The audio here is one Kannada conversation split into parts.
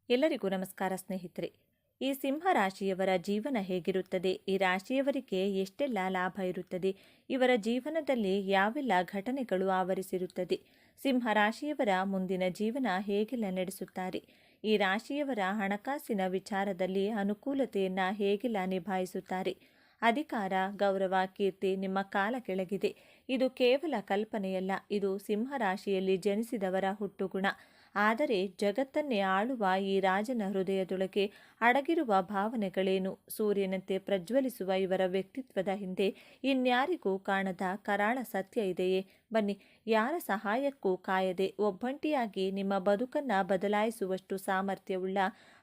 ಎಲ್ಲರಿಗೂ ನಮಸ್ಕಾರ ಸ್ನೇಹಿತರೆ. ಈ ಸಿಂಹ ರಾಶಿಯವರ ಜೀವನ ಹೇಗಿರುತ್ತದೆ, ಈ ರಾಶಿಯವರಿಗೆ ಎಷ್ಟೆಲ್ಲ ಲಾಭ ಇರುತ್ತದೆ, ಇವರ ಜೀವನದಲ್ಲಿ ಯಾವೆಲ್ಲ ಘಟನೆಗಳು ಆವರಿಸಿರುತ್ತದೆ, ಸಿಂಹ ರಾಶಿಯವರ ಮುಂದಿನ ಜೀವನ ಹೇಗೆಲ್ಲ ನಡೆಸುತ್ತಾರೆ, ಈ ರಾಶಿಯವರ ಹಣಕಾಸಿನ ವಿಚಾರದಲ್ಲಿ ಅನುಕೂಲತೆಯನ್ನು ಹೇಗೆಲ್ಲ ನಿಭಾಯಿಸುತ್ತಾರೆ, ಅಧಿಕಾರ ಗೌರವ ಕೀರ್ತಿ ನಿಮ್ಮ ಕಾಲ ಕೆಳಗಿದೆ, ಇದು ಕೇವಲ ಕಲ್ಪನೆಯಲ್ಲ, ಇದು ಸಿಂಹ ರಾಶಿಯಲ್ಲಿ ಜನಿಸಿದವರ ಹುಟ್ಟುಗುಣ. ಆದರೆ ಜಗತ್ತನ್ನೇ ಆಳುವ ಈ ರಾಜನ ಹೃದಯದೊಳಗೆ ಅಡಗಿರುವ ಭಾವನೆಗಳೇನು, ಸೂರ್ಯನಂತೆ ಪ್ರಜ್ವಲಿಸುವ ಇವರ ವ್ಯಕ್ತಿತ್ವದ ಹಿಂದೆ ಇನ್ಯಾರಿಗೂ ಕಾಣದ ಕರಾಳ ಸತ್ಯ ಇದೆಯೇ? ಬನ್ನಿ, ಯಾರ ಸಹಾಯಕ್ಕೂ ಕಾಯದೆ ಒಬ್ಬಂಟಿಯಾಗಿ ನಿಮ್ಮ ಬದುಕನ್ನು ಬದಲಾಯಿಸುವಷ್ಟು ಸಾಮರ್ಥ್ಯವುಳ್ಳ,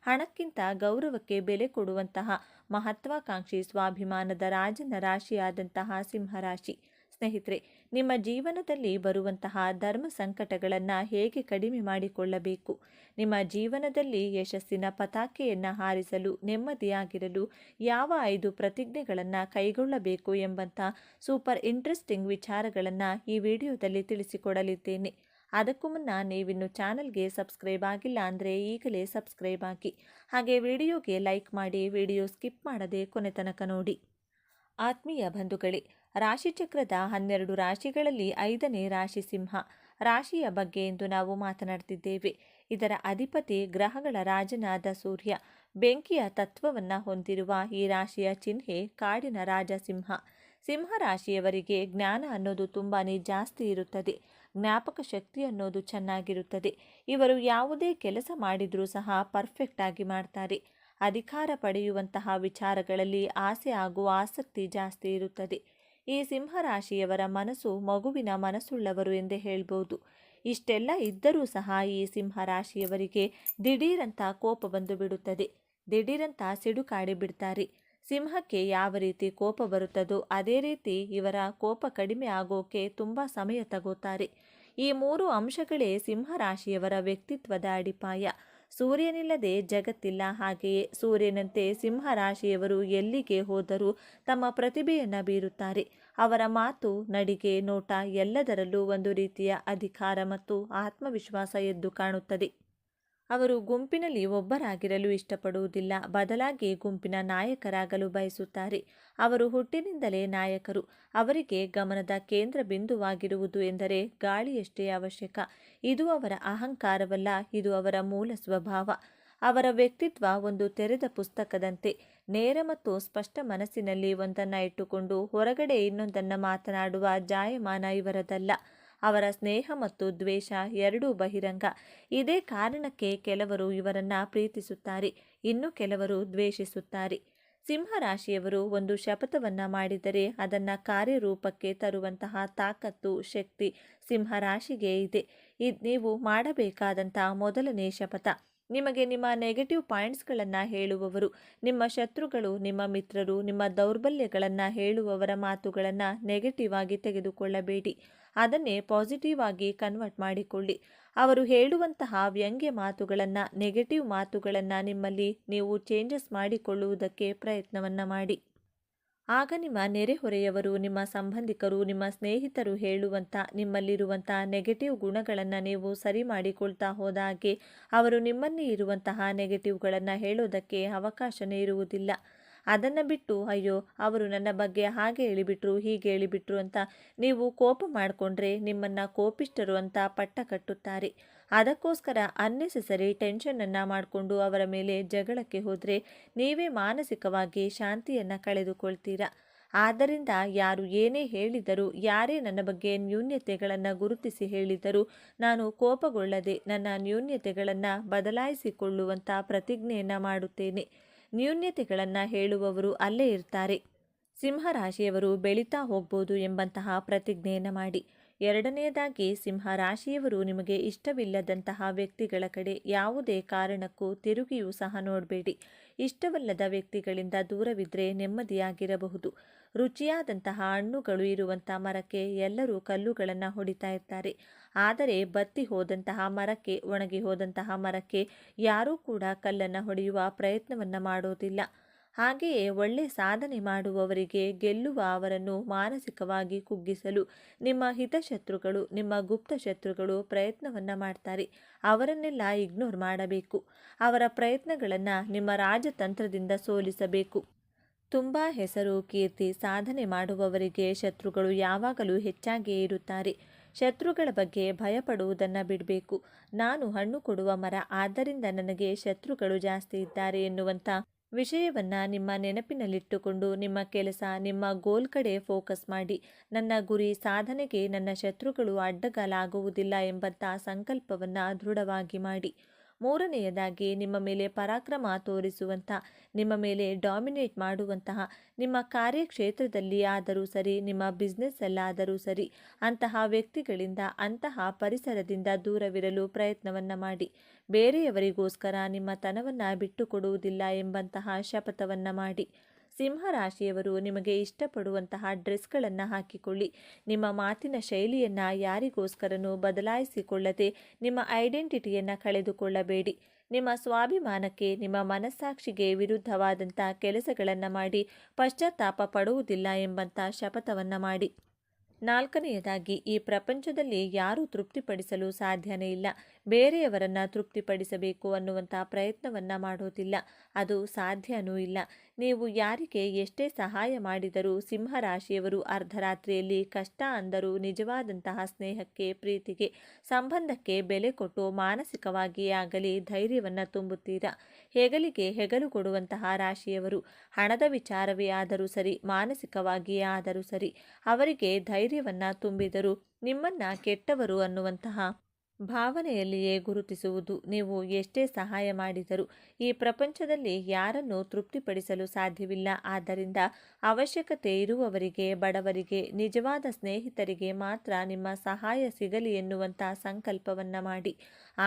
ಹಣಕ್ಕಿಂತ ಗೌರವಕ್ಕೆ ಬೆಲೆ ಕೊಡುವಂತಹ ಮಹತ್ವಾಕಾಂಕ್ಷಿ ಸ್ವಾಭಿಮಾನದ ರಾಜನ ರಾಶಿಯಾದಂತಹ ಸಿಂಹರಾಶಿ. ಸ್ನೇಹಿತರೆ, ನಿಮ್ಮ ಜೀವನದಲ್ಲಿ ಬರುವಂತಹ ಧರ್ಮ ಸಂಕಟಗಳನ್ನು ಹೇಗೆ ಕಡಿಮೆ ಮಾಡಿಕೊಳ್ಳಬೇಕು, ನಿಮ್ಮ ಜೀವನದಲ್ಲಿ ಯಶಸ್ಸಿನ ಪತಾಕೆಯನ್ನು ಹಾರಿಸಲು ನೆಮ್ಮದಿಯಾಗಿರಲು ಯಾವ 5 ಪ್ರತಿಜ್ಞೆಗಳನ್ನು ಕೈಗೊಳ್ಳಬೇಕು ಎಂಬಂಥ ಸೂಪರ್ ಇಂಟ್ರೆಸ್ಟಿಂಗ್ ವಿಚಾರಗಳನ್ನು ಈ ವಿಡಿಯೋದಲ್ಲಿ ತಿಳಿಸಿಕೊಡಲಿದ್ದೇನೆ. ಅದಕ್ಕೂ ಮುನ್ನ ನೀವಿನ್ನು ಚಾನಲ್ಗೆ ಸಬ್ಸ್ಕ್ರೈಬ್ ಆಗಿಲ್ಲ ಅಂದರೆ ಈಗಲೇ ಸಬ್ಸ್ಕ್ರೈಬ್ ಆಗಿ, ಹಾಗೆ ವಿಡಿಯೋಗೆ ಲೈಕ್ ಮಾಡಿ, ವಿಡಿಯೋ ಸ್ಕಿಪ್ ಮಾಡದೆ ಕೊನೆ ತನಕ ನೋಡಿ. ಆತ್ಮೀಯ ಬಂಧುಗಳೇ, ರಾಶಿಚಕ್ರದ 12 ರಾಶಿಗಳಲ್ಲಿ 5ನೇ ರಾಶಿ ಸಿಂಹ ರಾಶಿಯ ಬಗ್ಗೆ ಇಂದು ನಾವು ಮಾತನಾಡ್ತಿದ್ದೇವೆ. ಇದರ ಅಧಿಪತಿ ಗ್ರಹಗಳ ರಾಜನಾದ ಸೂರ್ಯ. ಬೆಂಕಿಯ ತತ್ವವನ್ನು ಹೊಂದಿರುವ ಈ ರಾಶಿಯ ಚಿಹ್ನೆ ಕಾಡಿನ ರಾಜ ಸಿಂಹ. ಸಿಂಹ ರಾಶಿಯವರಿಗೆ ಜ್ಞಾನ ಅನ್ನೋದು ತುಂಬಾ ಜಾಸ್ತಿ ಇರುತ್ತದೆ. ಜ್ಞಾಪಕ ಶಕ್ತಿ ಅನ್ನೋದು ಚೆನ್ನಾಗಿರುತ್ತದೆ. ಇವರು ಯಾವುದೇ ಕೆಲಸ ಮಾಡಿದರೂ ಸಹ ಪರ್ಫೆಕ್ಟ್ ಆಗಿ ಮಾಡ್ತಾರೆ. ಅಧಿಕಾರ ಪಡೆಯುವಂತಹ ವಿಚಾರಗಳಲ್ಲಿ ಆಸೆ ಹಾಗೂ ಆಸಕ್ತಿ ಜಾಸ್ತಿ ಇರುತ್ತದೆ. ಈ ಸಿಂಹ ರಾಶಿಯವರ ಮನಸ್ಸು ಮಗುವಿನ ಮನಸ್ಸುಳ್ಳವರು ಎಂದೇ ಹೇಳ್ಬೋದು. ಇಷ್ಟೆಲ್ಲ ಇದ್ದರೂ ಸಹ ಈ ಸಿಂಹ ರಾಶಿಯವರಿಗೆ ದಿಢೀರಂತ ಕೋಪ ಬಂದು ಬಿಡುತ್ತದೆ. ದಿಢೀರಂತ ಸಿಡುಕಾಡಿ ಬಿಡ್ತಾರೆ. ಸಿಂಹಕ್ಕೆ ಯಾವ ರೀತಿ ಕೋಪ ಬರುತ್ತದೋ ಅದೇ ರೀತಿ ಇವರ ಕೋಪ ಕಡಿಮೆ ಆಗೋಕೆ ತುಂಬ ಸಮಯ ತಗೋತಾರೆ. ಈ 3 ಅಂಶಗಳೇ ಸಿಂಹ ರಾಶಿಯವರ ವ್ಯಕ್ತಿತ್ವದ ಅಡಿಪಾಯ. ಸೂರ್ಯನಿಲ್ಲದೆ ಜಗತ್ತಿಲ್ಲ. ಹಾಗೆಯೇ ಸೂರ್ಯನಂತೆ ಸಿಂಹ ರಾಶಿಯವರು ಎಲ್ಲಿಗೆ ಹೋದರೂ ತಮ್ಮ ಪ್ರತಿಭೆಯನ್ನು ಬೀರುತ್ತಾರೆ. ಅವರ ಮಾತು, ನಡಿಗೆ, ನೋಟ ಎಲ್ಲದರಲ್ಲೂ ಒಂದು ರೀತಿಯ ಅಧಿಕಾರ ಮತ್ತು ಆತ್ಮವಿಶ್ವಾಸ ಎದ್ದು ಕಾಣುತ್ತದೆ. ಅವರು ಗುಂಪಿನಲ್ಲಿ ಒಬ್ಬರಾಗಿರಲು ಇಷ್ಟಪಡುವುದಿಲ್ಲ, ಬದಲಾಗಿ ಗುಂಪಿನ ನಾಯಕರಾಗಲು ಬಯಸುತ್ತಾರೆ. ಅವರು ಹುಟ್ಟಿನಿಂದಲೇ ನಾಯಕರು. ಅವರಿಗೆ ಗಮನದ ಕೇಂದ್ರ ಬಿಂದುವಾಗಿರುವುದು ಎಂದರೆ ಗಾಳಿಯಷ್ಟೇ ಅವಶ್ಯಕ. ಇದು ಅವರ ಅಹಂಕಾರವಲ್ಲ, ಇದು ಅವರ ಮೂಲ ಸ್ವಭಾವ. ಅವರ ವ್ಯಕ್ತಿತ್ವ ಒಂದು ತೆರೆದ ಪುಸ್ತಕದಂತೆ. ನೇರ ಮತ್ತು ಸ್ಪಷ್ಟ ಮನಸ್ಸಿನಲ್ಲಿ ಒಂದನ್ನು ಇಟ್ಟುಕೊಂಡು ಹೊರಗಡೆ ಇನ್ನೊಂದನ್ನು ಮಾತನಾಡುವ ಜಾಯಮಾನ ಇವರದಲ್ಲ. ಅವರ ಸ್ನೇಹ ಮತ್ತು ದ್ವೇಷ ಎರಡೂ ಬಹಿರಂಗ. ಇದೇ ಕಾರಣಕ್ಕೆ ಕೆಲವರು ಇವರನ್ನು ಪ್ರೀತಿಸುತ್ತಾರೆ, ಇನ್ನು ಕೆಲವರು ದ್ವೇಷಿಸುತ್ತಾರೆ. ಸಿಂಹ ರಾಶಿಯವರು ಒಂದು ಶಪಥವನ್ನು ಮಾಡಿದರೆ ಅದನ್ನು ಕಾರ್ಯರೂಪಕ್ಕೆ ತರುವಂತಹ ತಾಕತ್ತು, ಶಕ್ತಿ ಸಿಂಹ ರಾಶಿಗೆ ಇದೆ. ನೀವು ಮಾಡಬೇಕಾದಂಥ ಮೊದಲನೇ ಶಪಥ, ನಿಮಗೆ ನಿಮ್ಮ ನೆಗೆಟಿವ್ ಪಾಯಿಂಟ್ಸ್ಗಳನ್ನು ಹೇಳುವವರು, ನಿಮ್ಮ ಶತ್ರುಗಳು, ನಿಮ್ಮ ಮಿತ್ರರು, ನಿಮ್ಮ ದೌರ್ಬಲ್ಯಗಳನ್ನು ಹೇಳುವವರ ಮಾತುಗಳನ್ನು ನೆಗೆಟಿವ್ ಆಗಿ ತೆಗೆದುಕೊಳ್ಳಬೇಡಿ. ಅದನ್ನೇ ಪಾಸಿಟಿವ್ ಆಗಿ ಕನ್ವರ್ಟ್ ಮಾಡಿಕೊಳ್ಳಿ. ಅವರು ಹೇಳುವಂತಹ ವ್ಯಂಗ್ಯ ಮಾತುಗಳನ್ನು, ನೆಗೆಟಿವ್ ಮಾತುಗಳನ್ನು ನಿಮ್ಮಲ್ಲಿ ನೀವು ಚೇಂಜಸ್ ಮಾಡಿಕೊಳ್ಳುವುದಕ್ಕೆ ಪ್ರಯತ್ನವನ್ನು ಮಾಡಿ. ಆಗ ನಿಮ್ಮ ನೆರೆಹೊರೆಯವರು, ನಿಮ್ಮ ಸಂಬಂಧಿಕರು, ನಿಮ್ಮ ಸ್ನೇಹಿತರು ಹೇಳುವಂಥ ನಿಮ್ಮಲ್ಲಿರುವಂಥ ನೆಗೆಟಿವ್ ಗುಣಗಳನ್ನು ನೀವು ಸರಿ ಮಾಡಿಕೊಳ್ತಾ ಹೋದಾಗೆ ಅವರು ನಿಮ್ಮಲ್ಲಿ ಇರುವಂತಹ ನೆಗೆಟಿವ್ಗಳನ್ನು ಹೇಳೋದಕ್ಕೆ ಅವಕಾಶನೇ ಇರುವುದಿಲ್ಲ. ಅದನ್ನು ಬಿಟ್ಟು ಅಯ್ಯೋ ಅವರು ನನ್ನ ಬಗ್ಗೆ ಹಾಗೆ ಹೇಳಿಬಿಟ್ರು, ಹೀಗೆ ಹೇಳಿಬಿಟ್ರು ಅಂತ ನೀವು ಕೋಪ ಮಾಡಿಕೊಂಡ್ರೆ ನಿಮ್ಮನ್ನು ಕೋಪಿಷ್ಟರು ಅಂತ ಪಟ್ಟ ಕಟ್ಟುತ್ತಾರೆ. ಅದಕ್ಕೋಸ್ಕರ ಅನ್ನೆಸೆಸರಿ ಟೆನ್ಷನನ್ನು ಮಾಡಿಕೊಂಡು ಅವರ ಮೇಲೆ ಜಗಳಕ್ಕೆ ಹೋದರೆ ನೀವೇ ಮಾನಸಿಕವಾಗಿ ಶಾಂತಿಯನ್ನು ಕಳೆದುಕೊಳ್ತೀರಾ. ಆದ್ದರಿಂದ ಯಾರು ಏನೇ ಹೇಳಿದರೂ, ಯಾರೇ ನನ್ನ ಬಗ್ಗೆ ನ್ಯೂನ್ಯತೆಗಳನ್ನು ಗುರುತಿಸಿ ಹೇಳಿದರೂ ನಾನು ಕೋಪಗೊಳ್ಳದೆ ನನ್ನ ನ್ಯೂನ್ಯತೆಗಳನ್ನು ಬದಲಾಯಿಸಿಕೊಳ್ಳುವಂಥ ಪ್ರತಿಜ್ಞೆಯನ್ನು ಮಾಡುತ್ತೇನೆ. ನ್ಯೂನ್ಯತೆಗಳನ್ನು ಹೇಳುವವರು ಅಲ್ಲೇ ಇರ್ತಾರೆ. ಸಿಂಹ ರಾಶಿಯವರು ಬೆಳೀತಾ ಹೋಗ್ಬೋದು ಎಂಬಂತಹ ಪ್ರತಿಜ್ಞೆಯನ್ನು ಮಾಡಿ. ಎರಡನೆಯದಾಗಿ, ಸಿಂಹ ರಾಶಿಯವರು ನಿಮಗೆ ಇಷ್ಟವಿಲ್ಲದಂತಹ ವ್ಯಕ್ತಿಗಳ ಕಡೆ ಯಾವುದೇ ಕಾರಣಕ್ಕೂ ತಿರುಗಿಯೂ ಸಹ ನೋಡಬೇಡಿ. ಇಷ್ಟವಲ್ಲದ ವ್ಯಕ್ತಿಗಳಿಂದ ದೂರವಿದ್ದರೆ ನೆಮ್ಮದಿಯಾಗಿರಬಹುದು. ರುಚಿಯಾದಂತಹ ಹಣ್ಣುಗಳು ಇರುವಂಥ ಮರಕ್ಕೆ ಎಲ್ಲರೂ ಕಲ್ಲುಗಳನ್ನು ಹೊಡಿತಾ ಇರ್ತಾರೆ. ಆದರೆ ಬತ್ತಿ ಹೋದಂತಹ ಮರಕ್ಕೆ, ಒಣಗಿ ಹೋದಂತಹ ಮರಕ್ಕೆ ಯಾರೂ ಕೂಡ ಕಲ್ಲನ್ನು ಹೊಡೆಯುವ ಪ್ರಯತ್ನವನ್ನು ಮಾಡೋದಿಲ್ಲ. ಹಾಗೆಯೇ ಒಳ್ಳೆ ಸಾಧನೆ ಮಾಡುವವರಿಗೆ ಗೆಲ್ಲುವ ಅವರನ್ನು ಮಾನಸಿಕವಾಗಿ ಕುಗ್ಗಿಸಲು ನಿಮ್ಮ ಹಿತಶತ್ರುಗಳು, ನಿಮ್ಮ ಗುಪ್ತ ಶತ್ರುಗಳು ಪ್ರಯತ್ನವನ್ನು ಮಾಡ್ತಾರೆ. ಅವರನ್ನೆಲ್ಲ ಇಗ್ನೋರ್ ಮಾಡಬೇಕು. ಅವರ ಪ್ರಯತ್ನಗಳನ್ನು ನಿಮ್ಮ ರಾಜತಂತ್ರದಿಂದ ಸೋಲಿಸಬೇಕು. ತುಂಬ ಹೆಸರು, ಕೀರ್ತಿ, ಸಾಧನೆ ಮಾಡುವವರಿಗೆ ಶತ್ರುಗಳು ಯಾವಾಗಲೂ ಹೆಚ್ಚಾಗಿಯೇ ಇರುತ್ತಾರೆ. ಶತ್ರುಗಳ ಬಗ್ಗೆ ಭಯಪಡುವುದನ್ನು ಬಿಡಬೇಕು. ನಾನು ಹಣ್ಣು ಕೊಡುವ ಮರ, ಆದ್ದರಿಂದ ನನಗೆ ಶತ್ರುಗಳು ಜಾಸ್ತಿ ಇದ್ದಾರೆ ಎನ್ನುವಂಥ ವಿಷಯವನ್ನು ನಿಮ್ಮ ನೆನಪಿನಲ್ಲಿಟ್ಟುಕೊಂಡು ನಿಮ್ಮ ಕೆಲಸ, ನಿಮ್ಮ ಗೋಲ್ ಕಡೆ ಫೋಕಸ್ ಮಾಡಿ. ನನ್ನ ಗುರಿ ಸಾಧನೆಗೆ ನನ್ನ ಶತ್ರುಗಳು ಅಡ್ಡಗಾಲಾಗುವುದಿಲ್ಲ ಎಂಬಂಥ ಸಂಕಲ್ಪವನ್ನು ದೃಢವಾಗಿ ಮಾಡಿ. ಮೂರನೆಯದಾಗಿ, ನಿಮ್ಮ ಮೇಲೆ ಪರಾಕ್ರಮ ತೋರಿಸುವಂಥ, ನಿಮ್ಮ ಮೇಲೆ ಡಾಮಿನೇಟ್ ಮಾಡುವಂತಹ, ನಿಮ್ಮ ಕಾರ್ಯಕ್ಷೇತ್ರದಲ್ಲಿ ಆದರೂ ಸರಿ, ನಿಮ್ಮ ಬಿಸ್ನೆಸ್ಸಲ್ಲಾದರೂ ಸರಿ, ಅಂತಹ ವ್ಯಕ್ತಿಗಳಿಂದ, ಅಂತಹ ಪರಿಸರದಿಂದ ದೂರವಿರಲು ಪ್ರಯತ್ನವನ್ನು ಮಾಡಿ. ಬೇರೆಯವರಿಗೋಸ್ಕರ ನಿಮ್ಮ ತನವನ್ನು ಬಿಟ್ಟುಕೊಡುವುದಿಲ್ಲ ಎಂಬಂತಹ ಶಪಥವನ್ನು ಮಾಡಿ. ಸಿಂಹರಾಶಿಯವರು ನಿಮಗೆ ಇಷ್ಟಪಡುವಂತಹ ಡ್ರೆಸ್ಗಳನ್ನು ಹಾಕಿಕೊಳ್ಳಿ. ನಿಮ್ಮ ಮಾತಿನ ಶೈಲಿಯನ್ನು ಯಾರಿಗೋಸ್ಕರನೂ ಬದಲಾಯಿಸಿಕೊಳ್ಳದೆ ನಿಮ್ಮ ಐಡೆಂಟಿಟಿಯನ್ನು ಕಳೆದುಕೊಳ್ಳಬೇಡಿ. ನಿಮ್ಮ ಸ್ವಾಭಿಮಾನಕ್ಕೆ, ನಿಮ್ಮ ಮನಸ್ಸಾಕ್ಷಿಗೆ ವಿರುದ್ಧವಾದಂಥ ಕೆಲಸಗಳನ್ನು ಮಾಡಿ ಪಶ್ಚಾತ್ತಾಪ ಪಡುವುದಿಲ್ಲ ಎಂಬಂಥ ಶಪಥವನ್ನು ಮಾಡಿ. ನಾಲ್ಕನೆಯದಾಗಿ, ಈ ಪ್ರಪಂಚದಲ್ಲಿ ಯಾರೂ ತೃಪ್ತಿಪಡಿಸಲು ಸಾಧ್ಯನೇ ಇಲ್ಲ. ಬೇರೆಯವರನ್ನು ತೃಪ್ತಿಪಡಿಸಬೇಕು ಅನ್ನುವಂಥ ಪ್ರಯತ್ನವನ್ನು ಮಾಡೋದಿಲ್ಲ. ಅದು ಸಾಧ್ಯವೂ ಇಲ್ಲ. ನೀವು ಯಾರಿಗೆ ಎಷ್ಟೇ ಸಹಾಯ ಮಾಡಿದರೂ ಸಿಂಹರಾಶಿಯವರು ಅರ್ಧರಾತ್ರಿಯಲ್ಲಿ ಕಷ್ಟ ಅಂದರೂ ನಿಜವಾದಂತಹ ಸ್ನೇಹಕ್ಕೆ, ಪ್ರೀತಿಗೆ, ಸಂಬಂಧಕ್ಕೆ ಬೆಲೆ ಕೊಟ್ಟು ಮಾನಸಿಕವಾಗಿಯೇ ಆಗಲಿ ಧೈರ್ಯವನ್ನು ತುಂಬುತ್ತೀರಾ. ಹೆಗಲಿಗೆ ಹೆಗಲು ಕೊಡುವಂತಹ ರಾಶಿಯವರು. ಹಣದ ವಿಚಾರವೇ ಆದರೂ ಸರಿ, ಮಾನಸಿಕವಾಗಿಯೇ ಆದರೂ ಸರಿ, ಅವರಿಗೆ ಧೈರ್ಯವನ್ನು ತುಂಬಿದರೂ ನಿಮ್ಮನ್ನು ಕೆಟ್ಟವರು ಅನ್ನುವಂತಹ ಭಾವನೆಯಲ್ಲಿಯೇ ಗುರುತಿಸುವುದು. ನೀವು ಎಷ್ಟೇ ಸಹಾಯ ಮಾಡಿದರೂ ಈ ಪ್ರಪಂಚದಲ್ಲಿ ಯಾರನ್ನು ತೃಪ್ತಿಪಡಿಸಲು ಸಾಧ್ಯವಿಲ್ಲ. ಆದ್ದರಿಂದ ಅವಶ್ಯಕತೆ ಇರುವವರಿಗೆ, ಬಡವರಿಗೆ, ನಿಜವಾದ ಸ್ನೇಹಿತರಿಗೆ ಮಾತ್ರ ನಿಮ್ಮ ಸಹಾಯ ಸಿಗಲಿ ಎನ್ನುವಂಥ ಸಂಕಲ್ಪವನ್ನು ಮಾಡಿ.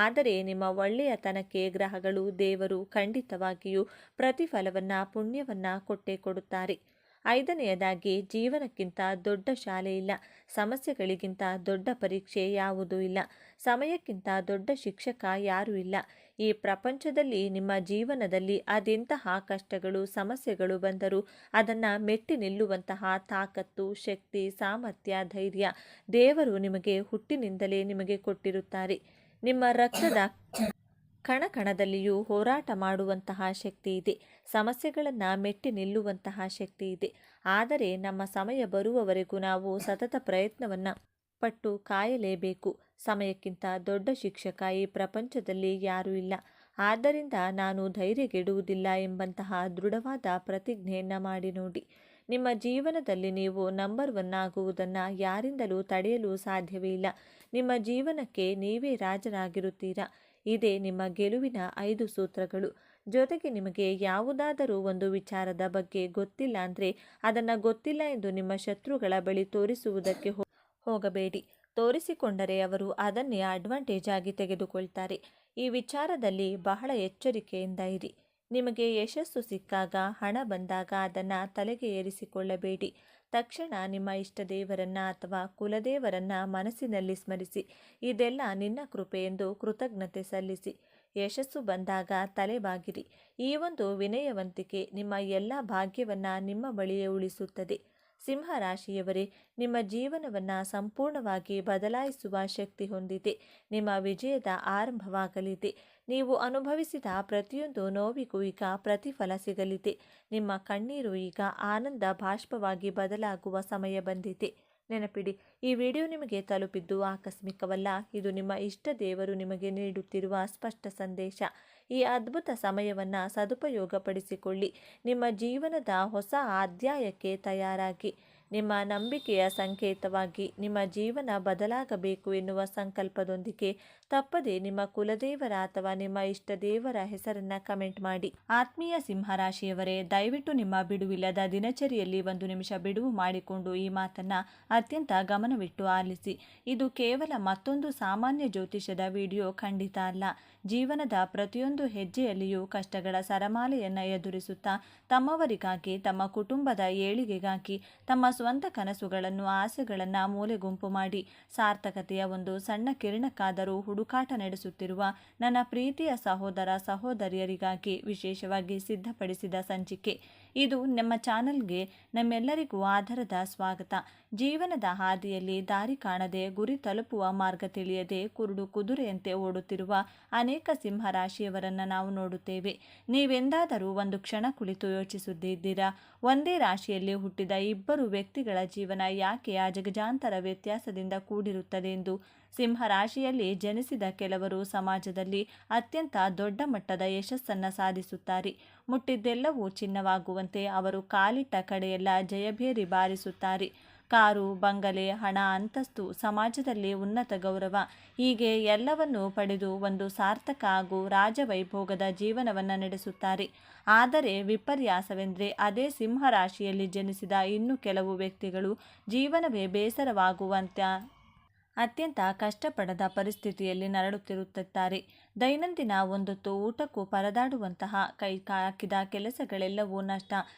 ಆದರೆ ನಿಮ್ಮ ಒಳ್ಳೆಯತನಕ್ಕೆ ಗ್ರಹಗಳು, ದೇವರು ಖಂಡಿತವಾಗಿಯೂ ಪ್ರತಿಫಲವನ್ನು, ಪುಣ್ಯವನ್ನು ಕೊಟ್ಟೇ ಕೊಡುತ್ತಾರೆ. ಐದನೆಯದಾಗಿ, ಜೀವನಕ್ಕಿಂತ ದೊಡ್ಡ ಶಾಲೆ ಇಲ್ಲ. ಸಮಸ್ಯೆಗಳಿಗಿಂತ ದೊಡ್ಡ ಪರೀಕ್ಷೆ ಯಾವುದೂ ಇಲ್ಲ. ಸಮಯಕ್ಕಿಂತ ದೊಡ್ಡ ಶಿಕ್ಷಕ ಯಾರೂ ಇಲ್ಲ. ಈ ಪ್ರಪಂಚದಲ್ಲಿ ನಿಮ್ಮ ಜೀವನದಲ್ಲಿ ಅದೆಂತಹ ಕಷ್ಟಗಳು, ಸಮಸ್ಯೆಗಳು ಬಂದರೂ ಅದನ್ನು ಮೆಟ್ಟಿ ನಿಲ್ಲುವಂತಹ ತಾಕತ್ತು, ಶಕ್ತಿ, ಸಾಮರ್ಥ್ಯ, ಧೈರ್ಯ ದೇವರು ನಿಮಗೆ ಹುಟ್ಟಿನಿಂದಲೇ ನಿಮಗೆ ಕೊಟ್ಟಿರುತ್ತಾರೆ. ನಿಮ್ಮ ರಕ್ತದ ಕಣಕಣದಲ್ಲಿಯೂ ಹೋರಾಟ ಮಾಡುವಂತಹ ಶಕ್ತಿ ಇದೆ. ಸಮಸ್ಯೆಗಳನ್ನು ಮೆಟ್ಟಿ ನಿಲ್ಲುವಂತಹ ಶಕ್ತಿ ಇದೆ. ಆದರೆ ನಮ್ಮ ಸಮಯ ಬರುವವರೆಗೂ ನಾವು ಸತತ ಪ್ರಯತ್ನವನ್ನು ಪಟ್ಟು ಕಾಯಲೇಬೇಕು. ಸಮಯಕ್ಕಿಂತ ದೊಡ್ಡ ಶಿಕ್ಷಕ ಈ ಪ್ರಪಂಚದಲ್ಲಿ ಯಾರೂ ಇಲ್ಲ. ಆದ್ದರಿಂದ ನಾನು ಧೈರ್ಯಗೆಡುವುದಿಲ್ಲ ಎಂಬಂತಹ ದೃಢವಾದ ಪ್ರತಿಜ್ಞೆಯನ್ನು ಮಾಡಿ ನೋಡಿ. ನಿಮ್ಮ ಜೀವನದಲ್ಲಿ ನೀವು ನಂಬರ್ 1 ಆಗುವುದನ್ನು ಯಾರಿಂದಲೂ ತಡೆಯಲು ಸಾಧ್ಯವೇ ಇಲ್ಲ. ನಿಮ್ಮ ಜೀವನಕ್ಕೆ ನೀವೇ ರಾಜರಾಗಿರುತ್ತೀರಾ. ಇದೇ ನಿಮ್ಮ ಗೆಲುವಿನ 5 ಸೂತ್ರಗಳು. ಜೊತೆಗೆ ನಿಮಗೆ ಯಾವುದಾದರೂ ಒಂದು ವಿಚಾರದ ಬಗ್ಗೆ ಗೊತ್ತಿಲ್ಲ ಅಂದರೆ ಅದನ್ನು ಗೊತ್ತಿಲ್ಲ ಎಂದು ನಿಮ್ಮ ಶತ್ರುಗಳ ಬಳಿ ತೋರಿಸುವುದಕ್ಕೆ ಹೋಗಬೇಡಿ. ತೋರಿಸಿಕೊಂಡರೆ ಅವರು ಅದನ್ನೇ ಅಡ್ವಾಂಟೇಜ್ ಆಗಿ ತೆಗೆದುಕೊಳ್ತಾರೆ. ಈ ವಿಚಾರದಲ್ಲಿ ಬಹಳ ಎಚ್ಚರಿಕೆಯಿಂದ ಇರಿ. ನಿಮಗೆ ಯಶಸ್ಸು ಸಿಕ್ಕಾಗ, ಹಣ ಬಂದಾಗ ಅದನ್ನು ತಲೆಗೆ ಏರಿಸಿಕೊಳ್ಳಬೇಡಿ. ತಕ್ಷಣ ನಿಮ್ಮ ಇಷ್ಟ ದೇವರನ್ನ ಅಥವಾ ಕುಲದೇವರನ್ನ ಮನಸ್ಸಿನಲ್ಲಿ ಸ್ಮರಿಸಿ, ಇದೆಲ್ಲ ನಿನ್ನ ಕೃಪೆ ಎಂದು ಕೃತಜ್ಞತೆ ಸಲ್ಲಿಸಿ. ಯಶಸ್ಸು ಬಂದಾಗ ತಲೆಬಾಗಿರಿ. ಈ ಒಂದು ವಿನಯವಂತಿಕೆ ನಿಮ್ಮ ಎಲ್ಲ ಭಾಗ್ಯವನ್ನು ನಿಮ್ಮ ಬಳಿಯೇ ಉಳಿಸುತ್ತದೆ. ಸಿಂಹರಾಶಿಯವರೇ, ನಿಮ್ಮ ಜೀವನವನ್ನು ಸಂಪೂರ್ಣವಾಗಿ ಬದಲಾಯಿಸುವ ಶಕ್ತಿ ಹೊಂದಿದೆ. ನಿಮ್ಮ ವಿಜಯದ ಆರಂಭವಾಗಲಿದೆ. ನೀವು ಅನುಭವಿಸಿದ ಪ್ರತಿಯೊಂದು ನೋವಿಗೂ ಈಗ ಪ್ರತಿಫಲ ಸಿಗಲಿದೆ. ನಿಮ್ಮ ಕಣ್ಣೀರು ಈಗ ಆನಂದ ಬಾಷ್ಪವಾಗಿ ಬದಲಾಗುವ ಸಮಯ ಬಂದಿದೆ. ನೆನಪಿಡಿ, ಈ ವಿಡಿಯೋ ನಿಮಗೆ ತಲುಪಿದ್ದು ಆಕಸ್ಮಿಕವಲ್ಲ. ಇದು ನಿಮ್ಮ ಇಷ್ಟ ದೇವರು ನಿಮಗೆ ನೀಡುತ್ತಿರುವ ಸ್ಪಷ್ಟ ಸಂದೇಶ. ಈ ಅದ್ಭುತ ಸಮಯವನ್ನು ಸದುಪಯೋಗಪಡಿಸಿಕೊಳ್ಳಿ. ನಿಮ್ಮ ಜೀವನದ ಹೊಸ ಅಧ್ಯಾಯಕ್ಕೆ ತಯಾರಾಗಿ. ನಿಮ್ಮ ನಂಬಿಕೆಯ ಸಂಕೇತವಾಗಿ ನಿಮ್ಮ ಜೀವನ ಬದಲಾಗಬೇಕು ಎನ್ನುವ ಸಂಕಲ್ಪದೊಂದಿಗೆ ತಪ್ಪದೆ ನಿಮ್ಮ ಕುಲದೇವರ ಅಥವಾ ನಿಮ್ಮ ಇಷ್ಟ ದೇವರ ಹೆಸರನ್ನು ಕಮೆಂಟ್ ಮಾಡಿ. ಆತ್ಮೀಯ ಸಿಂಹರಾಶಿಯವರೇ, ದಯವಿಟ್ಟು ನಿಮ್ಮ ಬಿಡುವಿಲ್ಲದ ದಿನಚರಿಯಲ್ಲಿ 1 ನಿಮಿಷ ಬಿಡುವು ಮಾಡಿಕೊಂಡು ಈ ಮಾತನ್ನು ಅತ್ಯಂತ ಗಮನವಿಟ್ಟು ಆಲಿಸಿ. ಇದು ಕೇವಲ ಮತ್ತೊಂದು ಸಾಮಾನ್ಯ ಜ್ಯೋತಿಷದ ವಿಡಿಯೋ ಖಂಡಿತ ಅಲ್ಲ. ಜೀವನದ ಪ್ರತಿಯೊಂದು ಹೆಜ್ಜೆಯಲ್ಲಿಯೂ ಕಷ್ಟಗಳ ಸರಮಾಲೆಯನ್ನು ಎದುರಿಸುತ್ತಾ ತಮ್ಮವರಿಗಾಗಿ, ತಮ್ಮ ಕುಟುಂಬದ ಏಳಿಗೆಗಾಗಿ, ತಮ್ಮ ಸ್ವಂತ ಕನಸುಗಳನ್ನು, ಆಸೆಗಳನ್ನು ಮೂಲೆಗುಂಪು ಮಾಡಿ ಸಾರ್ಥಕತೆಯ ಒಂದು ಸಣ್ಣ ಕಿರಣಕ್ಕಾದರೂ ಹುಡುಕಾಟ ನಡೆಸುತ್ತಿರುವ ನನ್ನ ಪ್ರೀತಿಯ ಸಹೋದರ ಸಹೋದರಿಯರಿಗಾಗಿ ವಿಶೇಷವಾಗಿ ಸಿದ್ಧಪಡಿಸಿದ ಸಂಚಿಕೆ ಇದು. ನಮ್ಮ ಚಾನಲ್ಗೆ ನಮ್ಮೆಲ್ಲರಿಗೂ ಆಧಾರದ ಸ್ವಾಗತ. ಜೀವನದ ಹಾದಿಯಲ್ಲಿ ದಾರಿ ಕಾಣದೆ, ಗುರಿ ತಲುಪುವ ಮಾರ್ಗ ತಿಳಿಯದೆ ಕುರುಡು ಕುದುರೆಯಂತೆ ಓಡುತ್ತಿರುವ ಅನೇಕ ಸಿಂಹ ರಾಶಿಯವರನ್ನು ನಾವು ನೋಡುತ್ತೇವೆ. ನೀವೆಂದಾದರೂ ಒಂದು ಕ್ಷಣ ಕುಳಿತು ಯೋಚಿಸುತ್ತಿದ್ದೀರಾ, ಒಂದೇ ರಾಶಿಯಲ್ಲಿ ಹುಟ್ಟಿದ ಇಬ್ಬರು ವ್ಯಕ್ತಿಗಳ ಜೀವನ ಯಾಕೆ ಅಜಗಜಾಂತರ ವ್ಯತ್ಯಾಸದಿಂದ ಕೂಡಿರುತ್ತದೆ ಎಂದು? ಸಿಂಹ ರಾಶಿಯಲ್ಲಿ ಜನಿಸಿದ ಕೆಲವರು ಸಮಾಜದಲ್ಲಿ ಅತ್ಯಂತ ದೊಡ್ಡ ಮಟ್ಟದ ಯಶಸ್ಸನ್ನು ಸಾಧಿಸುತ್ತಾರೆ. ಮುಟ್ಟಿದ್ದೆಲ್ಲವೂ ಚಿನ್ನವಾಗುವಂತೆ ಅವರು ಕಾಲಿಟ್ಟ ಕಡೆಯೆಲ್ಲ ಜಯಭೇರಿ ಬಾರಿಸುತ್ತಾರೆ. ಕಾರು, ಬಂಗಲೆ, ಹಣ, ಅಂತಸ್ತು, ಸಮಾಜದಲ್ಲಿ ಉನ್ನತ ಗೌರವ, ಹೀಗೆ ಎಲ್ಲವನ್ನೂ ಪಡೆದು ಒಂದು ಸಾರ್ಥಕ ಹಾಗೂ ರಾಜವೈಭೋಗದ ಜೀವನವನ್ನು ನಡೆಸುತ್ತಾರೆ. ಆದರೆ ವಿಪರ್ಯಾಸವೆಂದರೆ ಅದೇ ಸಿಂಹ ರಾಶಿಯಲ್ಲಿ ಜನಿಸಿದ ಇನ್ನು ಕೆಲವು ವ್ಯಕ್ತಿಗಳು ಜೀವನವೇ ಬೇಸರವಾಗುವಂತ ಅತ್ಯಂತ ಕಷ್ಟಪಡದ ಪರಿಸ್ಥಿತಿಯಲ್ಲಿ ನರಳುತ್ತಿರುತ್ತಾರೆ. ದೈನಂದಿನ ಒಂದೊತ್ತು ಊಟಕ್ಕೂ ಪರದಾಡುವಂತಹ ಕೈ ಹಾಕಿದ ಕೆಲಸಗಳೆಲ್ಲವೂ ನಷ್ಟ,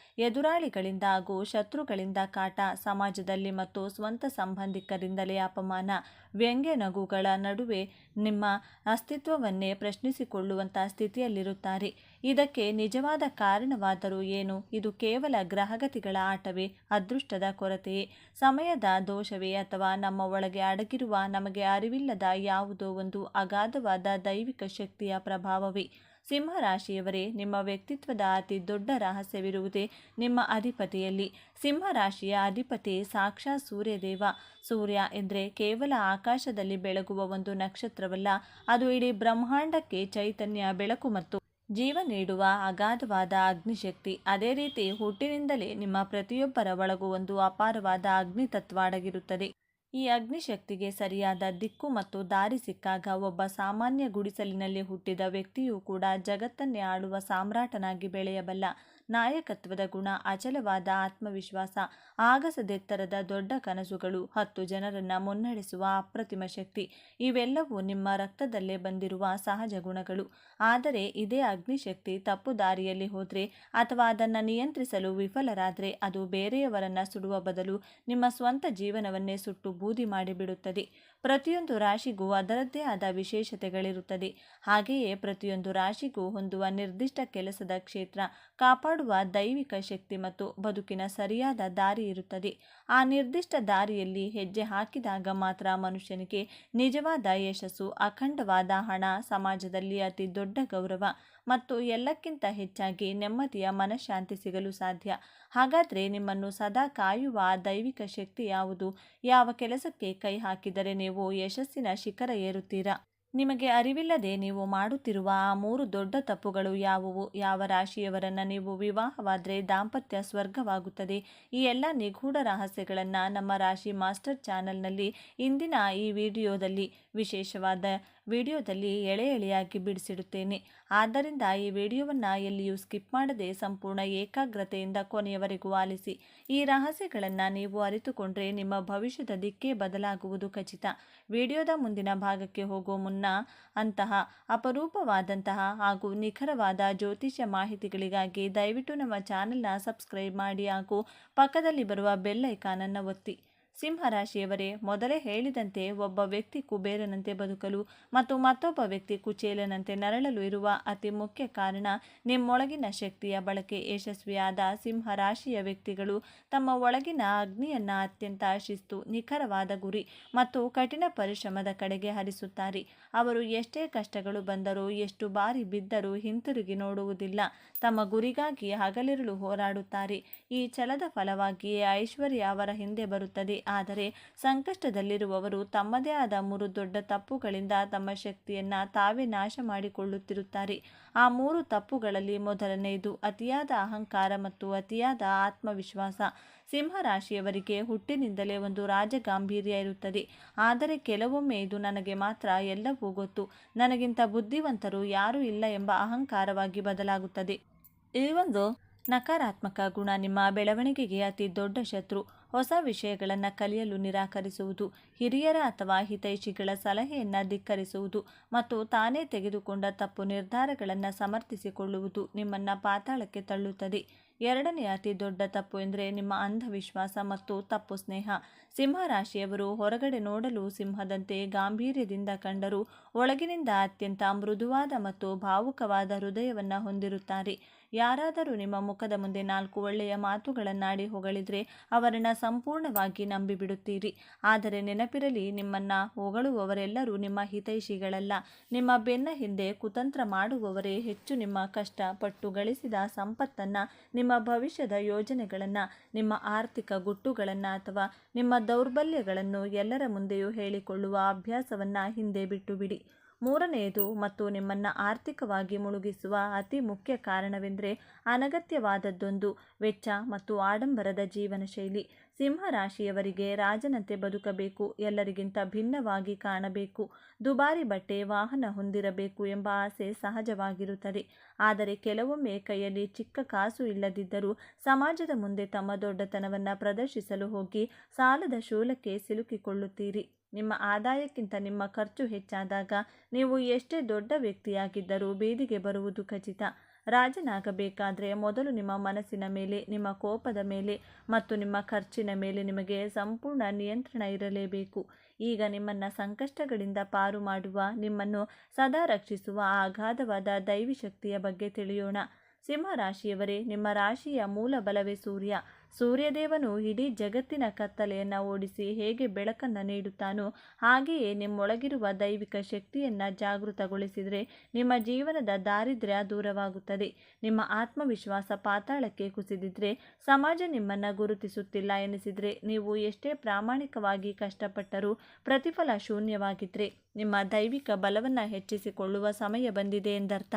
ಎದುರಾಳಿಗಳಿಂದ ಹಾಗೂ ಶತ್ರುಗಳಿಂದ ಕಾಟ, ಸಮಾಜದಲ್ಲಿ ಮತ್ತು ಸ್ವಂತ ಸಂಬಂಧಿಕರಿಂದಲೇ ಅಪಮಾನ, ವ್ಯಂಗ್ಯ ನಗುಗಳ ನಡುವೆ ನಿಮ್ಮ ಅಸ್ತಿತ್ವವನ್ನೇ ಪ್ರಶ್ನಿಸಿಕೊಳ್ಳುವಂಥ ಸ್ಥಿತಿಯಲ್ಲಿರುತ್ತಾರೆ. ಇದಕ್ಕೆ ನಿಜವಾದ ಕಾರಣವಾದರೂ ಏನು? ಇದು ಕೇವಲ ಗ್ರಹಗತಿಗಳ ಆಟವೇ, ಅದೃಷ್ಟದ ಕೊರತೆಯೇ, ಸಮಯದ ದೋಷವೇ, ಅಥವಾ ನಮ್ಮ ಒಳಗೆ ಅಡಗಿರುವ ನಮಗೆ ಅರಿವಿಲ್ಲದ ಯಾವುದೋ ಒಂದು ಅಗಾಧವಾದ ದೈವಿಕ ಶಕ್ತಿಯ ಪ್ರಭಾವವೇ? ಸಿಂಹರಾಶಿಯವರೇ, ನಿಮ್ಮ ವ್ಯಕ್ತಿತ್ವದ ಅತಿ ದೊಡ್ಡ ರಹಸ್ಯವಿರುವುದೇ ನಿಮ್ಮ ಅಧಿಪತಿಯಲ್ಲಿ. ಸಿಂಹರಾಶಿಯ ಅಧಿಪತಿ ಸಾಕ್ಷಾತ್ ಸೂರ್ಯದೇವ. ಸೂರ್ಯ ಎಂದರೆ ಕೇವಲ ಆಕಾಶದಲ್ಲಿ ಬೆಳಗುವ ಒಂದು ನಕ್ಷತ್ರವಲ್ಲ, ಅದು ಇಡೀ ಬ್ರಹ್ಮಾಂಡಕ್ಕೆ ಚೈತನ್ಯ, ಬೆಳಕು ಮತ್ತು ಜೀವ ನೀಡುವ ಅಗಾಧವಾದ ಅಗ್ನಿಶಕ್ತಿ. ಅದೇ ರೀತಿ ಹುಟ್ಟಿನಿಂದಲೇ ನಿಮ್ಮ ಪ್ರತಿಯೊಬ್ಬರ ಒಳಗೂ ಒಂದು ಅಪಾರವಾದ ಅಗ್ನಿತತ್ವ ಅಡಗಿರುತ್ತದೆ. ಈ ಅಗ್ನಿಶಕ್ತಿಗೆ ಸರಿಯಾದ ದಿಕ್ಕು ಮತ್ತು ದಾರಿ ಸಿಕ್ಕಾಗ ಒಬ್ಬ ಸಾಮಾನ್ಯ ಗುಡಿಸಲಿನಲ್ಲಿ ಹುಟ್ಟಿದ ವ್ಯಕ್ತಿಯೂ ಕೂಡ ಜಗತ್ತನ್ನೇ ಆಳುವ ಸಾಮ್ರಾಟನಾಗಿ ಬೆಳೆಯಬಲ್ಲ. ನಾಯಕತ್ವದ ಗುಣ, ಅಚಲವಾದ ಆತ್ಮವಿಶ್ವಾಸ, ಆಗಸದೆತ್ತರದ ದೊಡ್ಡ ಕನಸುಗಳು, 10 ಜನರನ್ನು ಮುನ್ನಡೆಸುವ ಅಪ್ರತಿಮ ಶಕ್ತಿ, ಇವೆಲ್ಲವೂ ನಿಮ್ಮ ರಕ್ತದಲ್ಲೇ ಬಂದಿರುವ ಸಹಜ ಗುಣಗಳು. ಆದರೆ ಇದೇ ಅಗ್ನಿಶಕ್ತಿ ತಪ್ಪು ದಾರಿಯಲ್ಲಿ ಹೋದರೆ ಅಥವಾ ಅದನ್ನು ನಿಯಂತ್ರಿಸಲು ವಿಫಲರಾದರೆ ಅದು ಬೇರೆಯವರನ್ನು ಸುಡುವ ಬದಲು ನಿಮ್ಮ ಸ್ವಂತ ಜೀವನವನ್ನೇ ಸುಟ್ಟು ಬೂದಿ ಮಾಡಿಬಿಡುತ್ತದೆ. ಪ್ರತಿಯೊಂದು ರಾಶಿಗೂ ಅದರದ್ದೇ ಆದ ವಿಶೇಷತೆಗಳಿರುತ್ತದೆ. ಹಾಗೆಯೇ ಪ್ರತಿಯೊಂದು ರಾಶಿಗೂ ಹೊಂದುವ ನಿರ್ದಿಷ್ಟ ಕೆಲಸದ ಕ್ಷೇತ್ರ, ಕಾಪಾಡುವ ದೈವಿಕ ಶಕ್ತಿ ಮತ್ತು ಬದುಕಿನ ಸರಿಯಾದ ದಾರಿ ಇರುತ್ತದೆ. ಆ ನಿರ್ದಿಷ್ಟ ದಾರಿಯಲ್ಲಿ ಹೆಜ್ಜೆ ಹಾಕಿದಾಗ ಮಾತ್ರ ಮನುಷ್ಯನಿಗೆ ನಿಜವಾದ ಯಶಸ್ಸು, ಅಖಂಡವಾದ ಹಣ, ಸಮಾಜದಲ್ಲಿ ಅತಿ ದೊಡ್ಡ ಗೌರವ ಮತ್ತು ಎಲ್ಲಕ್ಕಿಂತ ಹೆಚ್ಚಾಗಿ ನೆಮ್ಮದಿಯ ಮನಃಶಾಂತಿ ಸಿಗಲು ಸಾಧ್ಯ. ಹಾಗಾದರೆ ನಿಮ್ಮನ್ನು ಸದಾ ಕಾಯುವ ಆ ದೈವಿಕ ಶಕ್ತಿ ಯಾವುದು? ಯಾವ ಕೆಲಸಕ್ಕೆ ಕೈ ಹಾಕಿದರೆ ನೀವು ಯಶಸ್ಸಿನ ಶಿಖರ ಏರುತ್ತೀರಾ? ನಿಮಗೆ ಅರಿವಿಲ್ಲದೆ ನೀವು ಮಾಡುತ್ತಿರುವ ಆ 3 ದೊಡ್ಡ ತಪ್ಪುಗಳು ಯಾವುವು? ಯಾವ ರಾಶಿಯವರನ್ನು ನೀವು ವಿವಾಹವಾದರೆ ದಾಂಪತ್ಯ ಸ್ವರ್ಗವಾಗುತ್ತದೆ? ಈ ಎಲ್ಲ ನಿಗೂಢ ರಹಸ್ಯಗಳನ್ನು ನಮ್ಮ ರಾಶಿ ಮಾಸ್ಟರ್ ಚಾನಲ್ನಲ್ಲಿ ಇಂದಿನ ಈ ವಿಶೇಷವಾದ ವಿಡಿಯೋದಲ್ಲಿ ಎಳೆ ಎಳೆಯಾಗಿ ಬಿಡಿಸಿಡುತ್ತೇನೆ. ಆದ್ದರಿಂದ ಈ ವಿಡಿಯೋವನ್ನು ಎಲ್ಲಿಯೂ ಸ್ಕಿಪ್ ಮಾಡದೆ ಸಂಪೂರ್ಣ ಏಕಾಗ್ರತೆಯಿಂದ ಕೊನೆಯವರೆಗೂ ಆಲಿಸಿ. ಈ ರಹಸ್ಯಗಳನ್ನು ನೀವು ಅರಿತುಕೊಂಡ್ರೆ ನಿಮ್ಮ ಭವಿಷ್ಯದ ದಿಕ್ಕೇ ಬದಲಾಗುವುದು ಖಚಿತ. ವಿಡಿಯೋದ ಮುಂದಿನ ಭಾಗಕ್ಕೆ ಹೋಗೋ ಮುನ್ನ ಅಂತಹ ಅಪರೂಪವಾದಂತಹ ಹಾಗೂ ನಿಖರವಾದ ಜ್ಯೋತಿಷ್ಯ ಮಾಹಿತಿಗಳಿಗಾಗಿ ದಯವಿಟ್ಟು ನಮ್ಮ ಚಾನೆಲ್ನ ಸಬ್ಸ್ಕ್ರೈಬ್ ಮಾಡಿ ಹಾಗೂ ಪಕ್ಕದಲ್ಲಿ ಬರುವ ಬೆಲ್ ಐಕಾನನ್ನು ಒತ್ತಿ. ಸಿಂಹರಾಶಿಯವರೇ, ಮೊದಲೇ ಹೇಳಿದಂತೆ ಒಬ್ಬ ವ್ಯಕ್ತಿ ಕುಬೇರನಂತೆ ಬದುಕಲು ಮತ್ತು ಮತ್ತೊಬ್ಬ ವ್ಯಕ್ತಿ ಕುಚೇಲನಂತೆ ನರಳಲು ಇರುವ ಅತಿ ಮುಖ್ಯ ಕಾರಣ ನಿಮ್ಮೊಳಗಿನ ಶಕ್ತಿಯ ಬಳಕೆ. ಯಶಸ್ವಿಯಾದ ಸಿಂಹರಾಶಿಯ ವ್ಯಕ್ತಿಗಳು ತಮ್ಮ ಒಳಗಿನ ಅಗ್ನಿಯನ್ನು ಅತ್ಯಂತ ಶಿಸ್ತು, ನಿಖರವಾದ ಗುರಿ ಮತ್ತು ಕಠಿಣ ಪರಿಶ್ರಮದ ಕಡೆಗೆ ಹರಿಸುತ್ತಾರೆ. ಅವರು ಎಷ್ಟೇ ಕಷ್ಟಗಳು ಬಂದರೂ, ಎಷ್ಟು ಬಾರಿ ಬಿದ್ದರೂ ಹಿಂತಿರುಗಿ ನೋಡುವುದಿಲ್ಲ. ತಮ್ಮ ಗುರಿಗಾಗಿ ಹಗಲಿರುಳು ಹೋರಾಡುತ್ತಾರೆ. ಈ ಛಲದ ಫಲವಾಗಿಯೇ ಐಶ್ವರ್ಯ ಅವರ ಹಿಂದೆ ಬರುತ್ತದೆ. ಆದರೆ ಸಂಕಷ್ಟದಲ್ಲಿರುವವರು ತಮ್ಮದೇ ಆದ 3 ದೊಡ್ಡ ತಪ್ಪುಗಳಿಂದ ತಮ್ಮ ಶಕ್ತಿಯನ್ನು ತಾವೇ ನಾಶ ಮಾಡಿಕೊಳ್ಳುತ್ತಿರುತ್ತಾರೆ. ಆ 3 ತಪ್ಪುಗಳಲ್ಲಿ ಮೊದಲನೆಯದು ಅತಿಯಾದ ಅಹಂಕಾರ ಮತ್ತು ಅತಿಯಾದ ಆತ್ಮವಿಶ್ವಾಸ. ಸಿಂಹರಾಶಿಯವರಿಗೆ ಹುಟ್ಟಿನಿಂದಲೇ ಒಂದು ರಾಜಗಾಂಭೀರ್ಯ ಇರುತ್ತದೆ. ಆದರೆ ಕೆಲವೊಮ್ಮೆ ಇದು ನನಗೆ ಮಾತ್ರ ಎಲ್ಲವೂ ಗೊತ್ತು, ನನಗಿಂತ ಬುದ್ಧಿವಂತರು ಯಾರೂ ಇಲ್ಲ ಎಂಬ ಅಹಂಕಾರವಾಗಿ ಬದಲಾಗುತ್ತದೆ. ಈ ಒಂದು ನಕಾರಾತ್ಮಕ ಗುಣ ನಿಮ್ಮ ಬೆಳವಣಿಗೆಗೆ ಅತಿ ದೊಡ್ಡ ಶತ್ರು. ಹೊಸ ವಿಷಯಗಳನ್ನು ಕಲಿಯಲು ನಿರಾಕರಿಸುವುದು, ಹಿರಿಯರ ಅಥವಾ ಹಿತೈಷಿಗಳ ಸಲಹೆಯನ್ನು ಧಿಕ್ಕರಿಸುವುದು ಮತ್ತು ತಾನೇ ತೆಗೆದುಕೊಂಡ ತಪ್ಪು ನಿರ್ಧಾರಗಳನ್ನು ಸಮರ್ಥಿಸಿಕೊಳ್ಳುವುದು ನಿಮ್ಮನ್ನು ಪಾತಾಳಕ್ಕೆ ತಳ್ಳುತ್ತದೆ. ಎರಡನೆಯ ಅತಿ ದೊಡ್ಡ ತಪ್ಪು ಎಂದರೆ ನಿಮ್ಮ ಅಂಧವಿಶ್ವಾಸ ಮತ್ತು ತಪ್ಪು ಸ್ನೇಹ. ಸಿಂಹರಾಶಿಯವರು ಹೊರಗಡೆ ನೋಡಲು ಸಿಂಹದಂತೆ ಗಾಂಭೀರ್ಯದಿಂದ ಕಂಡರೂ ಒಳಗಿನಿಂದ ಅತ್ಯಂತ ಮೃದುವಾದ ಮತ್ತು ಭಾವುಕವಾದ ಹೃದಯವನ್ನು ಹೊಂದಿರುತ್ತಾರೆ. ಯಾರಾದರೂ ನಿಮ್ಮ ಮುಖದ ಮುಂದೆ 4 ಒಳ್ಳೆಯ ಮಾತುಗಳನ್ನಾಡಿ ಹೊಗಳಿದ್ರೆ ಅವರನ್ನು ಸಂಪೂರ್ಣವಾಗಿ ನಂಬಿಬಿಡುತ್ತೀರಿ. ಆದರೆ ನೆನಪಿರಲಿ, ನಿಮ್ಮನ್ನು ಹೊಗಳುವವರೆಲ್ಲರೂ ನಿಮ್ಮ ಹಿತೈಷಿಗಳಲ್ಲ. ನಿಮ್ಮ ಬೆನ್ನ ಹಿಂದೆ ಕುತಂತ್ರ ಮಾಡುವವರೇ ಹೆಚ್ಚು. ನಿಮ್ಮ ಕಷ್ಟಪಟ್ಟು ಗಳಿಸಿದ ಸಂಪತ್ತನ್ನು, ನಿಮ್ಮ ಭವಿಷ್ಯದ ಯೋಜನೆಗಳನ್ನು, ನಿಮ್ಮ ಆರ್ಥಿಕ ಗುಟ್ಟುಗಳನ್ನು ಅಥವಾ ನಿಮ್ಮ ದೌರ್ಬಲ್ಯಗಳನ್ನು ಎಲ್ಲರ ಮುಂದೆಯೂ ಹೇಳಿಕೊಳ್ಳುವ ಅಭ್ಯಾಸವನ್ನು ಹಿಂದೆ ಬಿಟ್ಟು ಬಿಡಿ. ಮೂರನೆಯದು ಮತ್ತು ನಿಮ್ಮನ್ನು ಆರ್ಥಿಕವಾಗಿ ಮುಳುಗಿಸುವ ಅತಿ ಮುಖ್ಯ ಕಾರಣವೆಂದರೆ ಅನಗತ್ಯವಾದದ್ದೊಂದು ವೆಚ್ಚ ಮತ್ತು ಆಡಂಬರದ ಜೀವನ ಶೈಲಿ. ಸಿಂಹರಾಶಿಯವರಿಗೆ ರಾಜನಂತೆ ಬದುಕಬೇಕು, ಎಲ್ಲರಿಗಿಂತ ಭಿನ್ನವಾಗಿ ಕಾಣಬೇಕು, ದುಬಾರಿ ಬಟ್ಟೆ, ವಾಹನ ಹೊಂದಿರಬೇಕು ಎಂಬ ಆಸೆ ಸಹಜವಾಗಿರುತ್ತದೆ. ಆದರೆ ಕೆಲವೊಮ್ಮೆ ಕೈಯಲ್ಲಿ ಚಿಕ್ಕ ಕಾಸು ಇಲ್ಲದಿದ್ದರೂ ಸಮಾಜದ ಮುಂದೆ ತಮ್ಮ ದೊಡ್ಡತನವನ್ನು ಪ್ರದರ್ಶಿಸಲು ಹೋಗಿ ಸಾಲದ ಶೂಲಕ್ಕೆ ಸಿಲುಕಿಕೊಳ್ಳುತ್ತೀರಿ. ನಿಮ್ಮ ಆದಾಯಕ್ಕಿಂತ ನಿಮ್ಮ ಖರ್ಚು ಹೆಚ್ಚಾದಾಗ ನೀವು ಎಷ್ಟೇ ದೊಡ್ಡ ವ್ಯಕ್ತಿಯಾಗಿದ್ದರೂ ಬೀದಿಗೆ ಬರುವುದು ಖಚಿತ. ರಾಜನಾಗಬೇಕಾದ್ರೆ ಮೊದಲು ನಿಮ್ಮ ಮನಸ್ಸಿನ ಮೇಲೆ, ನಿಮ್ಮ ಕೋಪದ ಮೇಲೆ ಮತ್ತು ನಿಮ್ಮ ಖರ್ಚಿನ ಮೇಲೆ ನಿಮಗೆ ಸಂಪೂರ್ಣ ನಿಯಂತ್ರಣ ಇರಲೇಬೇಕು. ಈಗ ನಿಮ್ಮನ್ನು ಸಂಕಷ್ಟಗಳಿಂದ ಪಾರು ಮಾಡುವ, ನಿಮ್ಮನ್ನು ಸದಾ ರಕ್ಷಿಸುವ ಆ ಅಗಾಧವಾದ ದೈವಿ ಶಕ್ತಿಯ ಬಗ್ಗೆ ತಿಳಿಯೋಣ. ಸಿಂಹರಾಶಿಯವರೇ, ನಿಮ್ಮ ರಾಶಿಯ ಮೂಲ ಬಲವೇ ಸೂರ್ಯ. ಸೂರ್ಯದೇವನು ಇಡೀ ಜಗತ್ತಿನ ಕತ್ತಲೆಯನ್ನು ಓಡಿಸಿ ಹೇಗೆ ಬೆಳಕನ್ನು ನೀಡುತ್ತಾನೋ ಹಾಗೆಯೇ ನಿಮ್ಮೊಳಗಿರುವ ದೈವಿಕ ಶಕ್ತಿಯನ್ನು ಜಾಗೃತಗೊಳಿಸಿದರೆ ನಿಮ್ಮ ಜೀವನದ ದಾರಿದ್ರ್ಯ ದೂರವಾಗುತ್ತದೆ. ನಿಮ್ಮ ಆತ್ಮವಿಶ್ವಾಸ ಪಾತಾಳಕ್ಕೆ ಕುಸಿದಿದ್ರೆ, ಸಮಾಜ ನಿಮ್ಮನ್ನು ಗುರುತಿಸುತ್ತಿಲ್ಲ ಎನಿಸಿದರೆ, ನೀವು ಎಷ್ಟೇ ಪ್ರಾಮಾಣಿಕವಾಗಿ ಕಷ್ಟಪಟ್ಟರೂ ಪ್ರತಿಫಲ ಶೂನ್ಯವಾಗಿದ್ದರೆ ನಿಮ್ಮ ದೈವಿಕ ಬಲವನ್ನು ಹೆಚ್ಚಿಸಿಕೊಳ್ಳುವ ಸಮಯ ಬಂದಿದೆ ಎಂದರ್ಥ.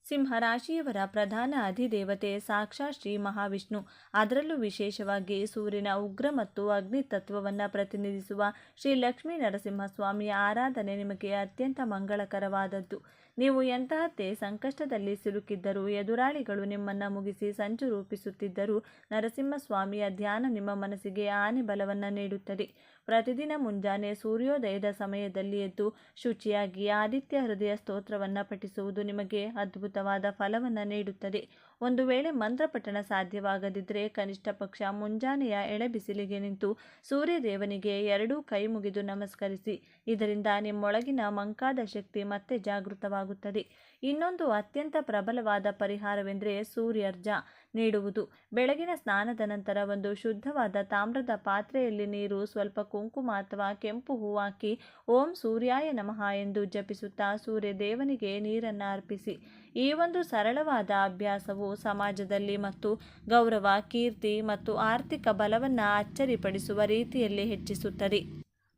ಸಿಂಹರಾಶಿಯವರ ಪ್ರಧಾನ ಅಧಿದೇವತೆ ಸಾಕ್ಷಾತ್ ಶ್ರೀ ಮಹಾವಿಷ್ಣು. ಅದರಲ್ಲೂ ವಿಶೇಷವಾಗಿ ಸೂರ್ಯನ ಉಗ್ರ ಮತ್ತು ಅಗ್ನಿ ತತ್ವವನ್ನು ಪ್ರತಿನಿಧಿಸುವ ಶ್ರೀ ಲಕ್ಷ್ಮೀ ನರಸಿಂಹಸ್ವಾಮಿಯ ಆರಾಧನೆ ನಿಮಗೆ ಅತ್ಯಂತ ಮಂಗಳಕರವಾದದ್ದು. ನೀವು ಎಂತಹದ್ದೇ ಸಂಕಷ್ಟದಲ್ಲಿ ಸಿಲುಕಿದ್ದರೂ, ಎದುರಾಳಿಗಳು ನಿಮ್ಮನ್ನು ಮುಗಿಸಿ ಸಂಚು ರೂಪಿಸುತ್ತಿದ್ದರೂ ನರಸಿಂಹಸ್ವಾಮಿಯ ಧ್ಯಾನ ನಿಮ್ಮ ಮನಸ್ಸಿಗೆ ಆನೆ ಬಲವನ್ನು ನೀಡುತ್ತದೆ. ಪ್ರತಿದಿನ ಮುಂಜಾನೆ ಸೂರ್ಯೋದಯದ ಸಮಯದಲ್ಲಿ ಎದ್ದು ಶುಚಿಯಾಗಿ ಆದಿತ್ಯ ಹೃದಯ ಸ್ತೋತ್ರವನ್ನು ಪಠಿಸುವುದು ನಿಮಗೆ ಅದ್ಭುತವಾದ ಫಲವನ್ನು ನೀಡುತ್ತದೆ. ಒಂದು ವೇಳೆ ಮಂತ್ರಪಠಣ ಸಾಧ್ಯವಾಗದಿದ್ದರೆ ಕನಿಷ್ಠ ಪಕ್ಷ ಮುಂಜಾನೆಯ ಎಳೆಬಿಸಿಲಿಗೆ ನಿಂತು ಸೂರ್ಯದೇವನಿಗೆ 2 ಕೈ ಮುಗಿದು ನಮಸ್ಕರಿಸಿ. ಇದರಿಂದ ನಿಮ್ಮೊಳಗಿನ ಮಂಕಾದ ಶಕ್ತಿ ಮತ್ತೆ ಜಾಗೃತವಾಗುತ್ತದೆ. ಇನ್ನೊಂದು ಅತ್ಯಂತ ಪ್ರಬಲವಾದ ಪರಿಹಾರವೆಂದರೆ ಸೂರ್ಯರ್ಜ ನೀಡುವುದು. ಬೆಳಗಿನ ಸ್ನಾನದ ನಂತರ ಒಂದು ಶುದ್ಧವಾದ ತಾಮ್ರದ ಪಾತ್ರೆಯಲ್ಲಿ ನೀರು, ಸ್ವಲ್ಪ ಕುಂಕುಮ ಅಥವಾ ಕೆಂಪು ಹೂ ಹಾಕಿ ಓಂ ಸೂರ್ಯಾಯ ನಮಃ ಎಂದು ಜಪಿಸುತ್ತಾ ಸೂರ್ಯದೇವನಿಗೆ ನೀರನ್ನು ಅರ್ಪಿಸಿ. ಈ ಒಂದು ಸರಳವಾದ ಅಭ್ಯಾಸವು ಸಮಾಜದಲ್ಲಿ ಮತ್ತು ಗೌರವ, ಕೀರ್ತಿ ಮತ್ತು ಆರ್ಥಿಕ ಬಲವನ್ನು ಅಚ್ಚರಿಪಡಿಸುವ ರೀತಿಯಲ್ಲಿ ಹೆಚ್ಚಿಸುತ್ತದೆ.